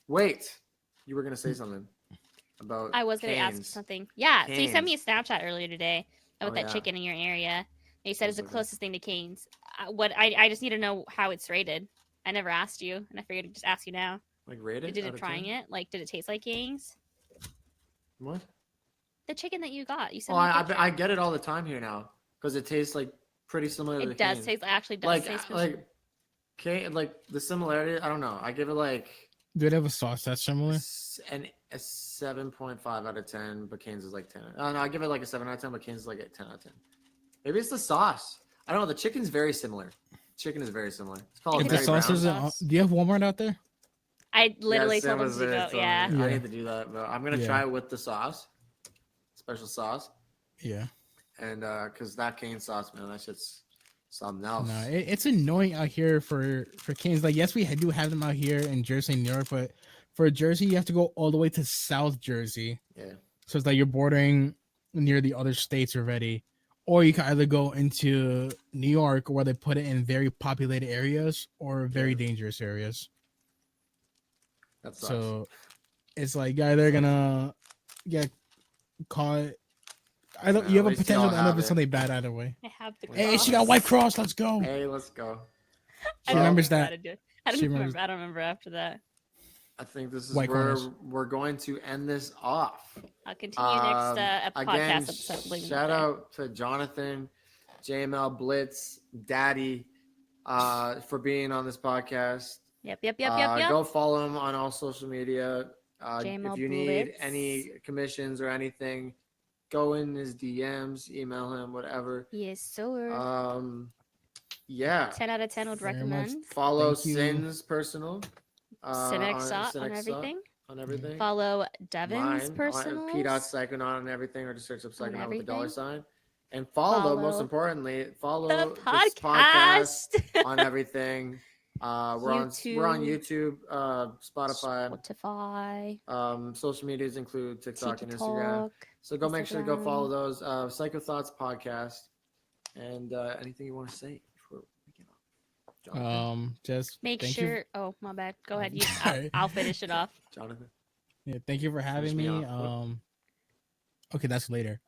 Wait, you were gonna say something about. I was gonna ask Canes. something. Yeah. So you sent me a Canes. Snapchat earlier today about Oh, that yeah. chicken in your area. And you said I it's the was looking. closest thing to Canes. I just need to know how it's rated. I never asked you, and I figured I'd just ask you now. Like rated? Did out it of trying 10? it? Like, did it taste like Canes? What? The chicken that you got. You said Oh, I get it all the time here now because it tastes like pretty similar to it does Cane's. taste. Actually, does like taste like like the similarity. I don't know. I give it like do it have a sauce that's similar? a 7.5 out of 10, but Cane's is like 10. Oh, no, I give it like a 7 out of 10, but Cane's is like a 10 out of 10. Maybe it's the sauce. I don't know. The chicken's very similar. Chicken is very similar. It's called If the Very sauce brown isn't, sauce. do you have Walmart out there? I literally Yes, told him Sam to was go. there, so Yeah. Yeah. I need to do that, but I'm gonna Yeah. try it with the sauce, special sauce, Yeah. and because that cane sauce, man, that shit's something else. No, it's annoying out here for Canes. Like, yes, we do have them out here in Jersey and New York, but for Jersey, you have to go all the way to South Jersey. Yeah. So it's like you're bordering near the other states already, or you can either go into New York where they put it in very populated areas or very Yeah. dangerous areas. That sucks. So it's like you're either gonna get caught. I don't. Yeah, You have at a least potential y'all to end up have in it. something bad either way. I have the. Hey, she sauce. got White Cross. Let's go. Hey, let's go. I She don't remembers remember that. how to do it. I don't She remember. remembers- I don't remember after that. I think this is White where Corners. we're going to end this off. I'll continue next Again, podcast episode. Leave it shout there. out to Jonathan, JMLBlitz, Daddy, for being on this podcast. Yep. Yep. Go follow him on all social media. If you need JMLBlitz. any commissions or anything, go in his DMs, email him, whatever. Yes, sir. Yeah. 10 out of 10 would Very much. recommend. Follow Thank you. Sin's personal. Cinexot on Cinexot everything. On everything. Follow Devin's Mine, personals. P.Psychonaut on everything, or just search up Psychonaut with the dollar everything. sign. And follow, most Follow importantly, follow The this podcast podcast. on everything. We're on YouTube, Spotify. Spotify. Social medias include TikTok and Instagram. TikTok. So go make sure to go Instagram. follow those. Psycho Thoughts podcast. And anything you want to say before we get off? Jonathan. Just Make thank sure. You. Oh, my bad. Go ahead. You, Sorry. I'll finish it off. Jonathan. Yeah, thank you for having me me. off. Okay, that's later.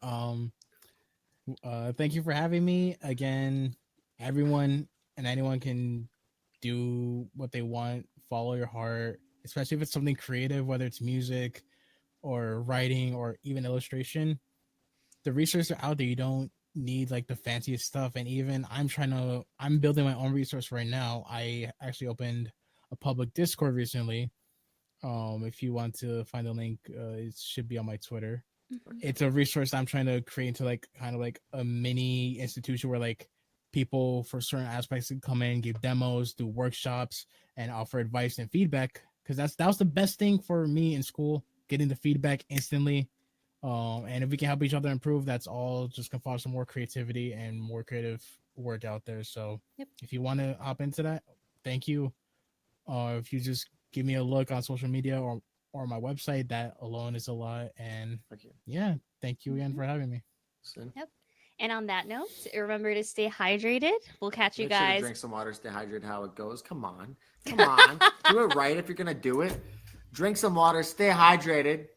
Thank you for having me again. Everyone and anyone can do what they want. Follow your heart, especially if it's something creative, whether it's music or writing or even illustration. The resources are out there. You don't need like the fanciest stuff. And even I'm building my own resource right now. I actually opened a public Discord recently. If you want to find the link, it should be on my Twitter. It's a resource I'm trying to create into like kind of like a mini institution where like people for certain aspects can come in, give demos, do workshops, and offer advice and feedback. Because that was the best thing for me in school, getting the feedback instantly. And if we can help each other improve, that's all just gonna foster more creativity and more creative work out there. So if you want to hop into that, thank you. If you just give me a look on social media or my website, that alone is a lot. And Thank you. yeah, thank you again for having me. Sin. And on that note, remember to stay hydrated. We'll catch you Make sure to guys. drink some water, stay hydrated. How it goes. Come on. Do it right if you're gonna do it. Drink some water, stay hydrated.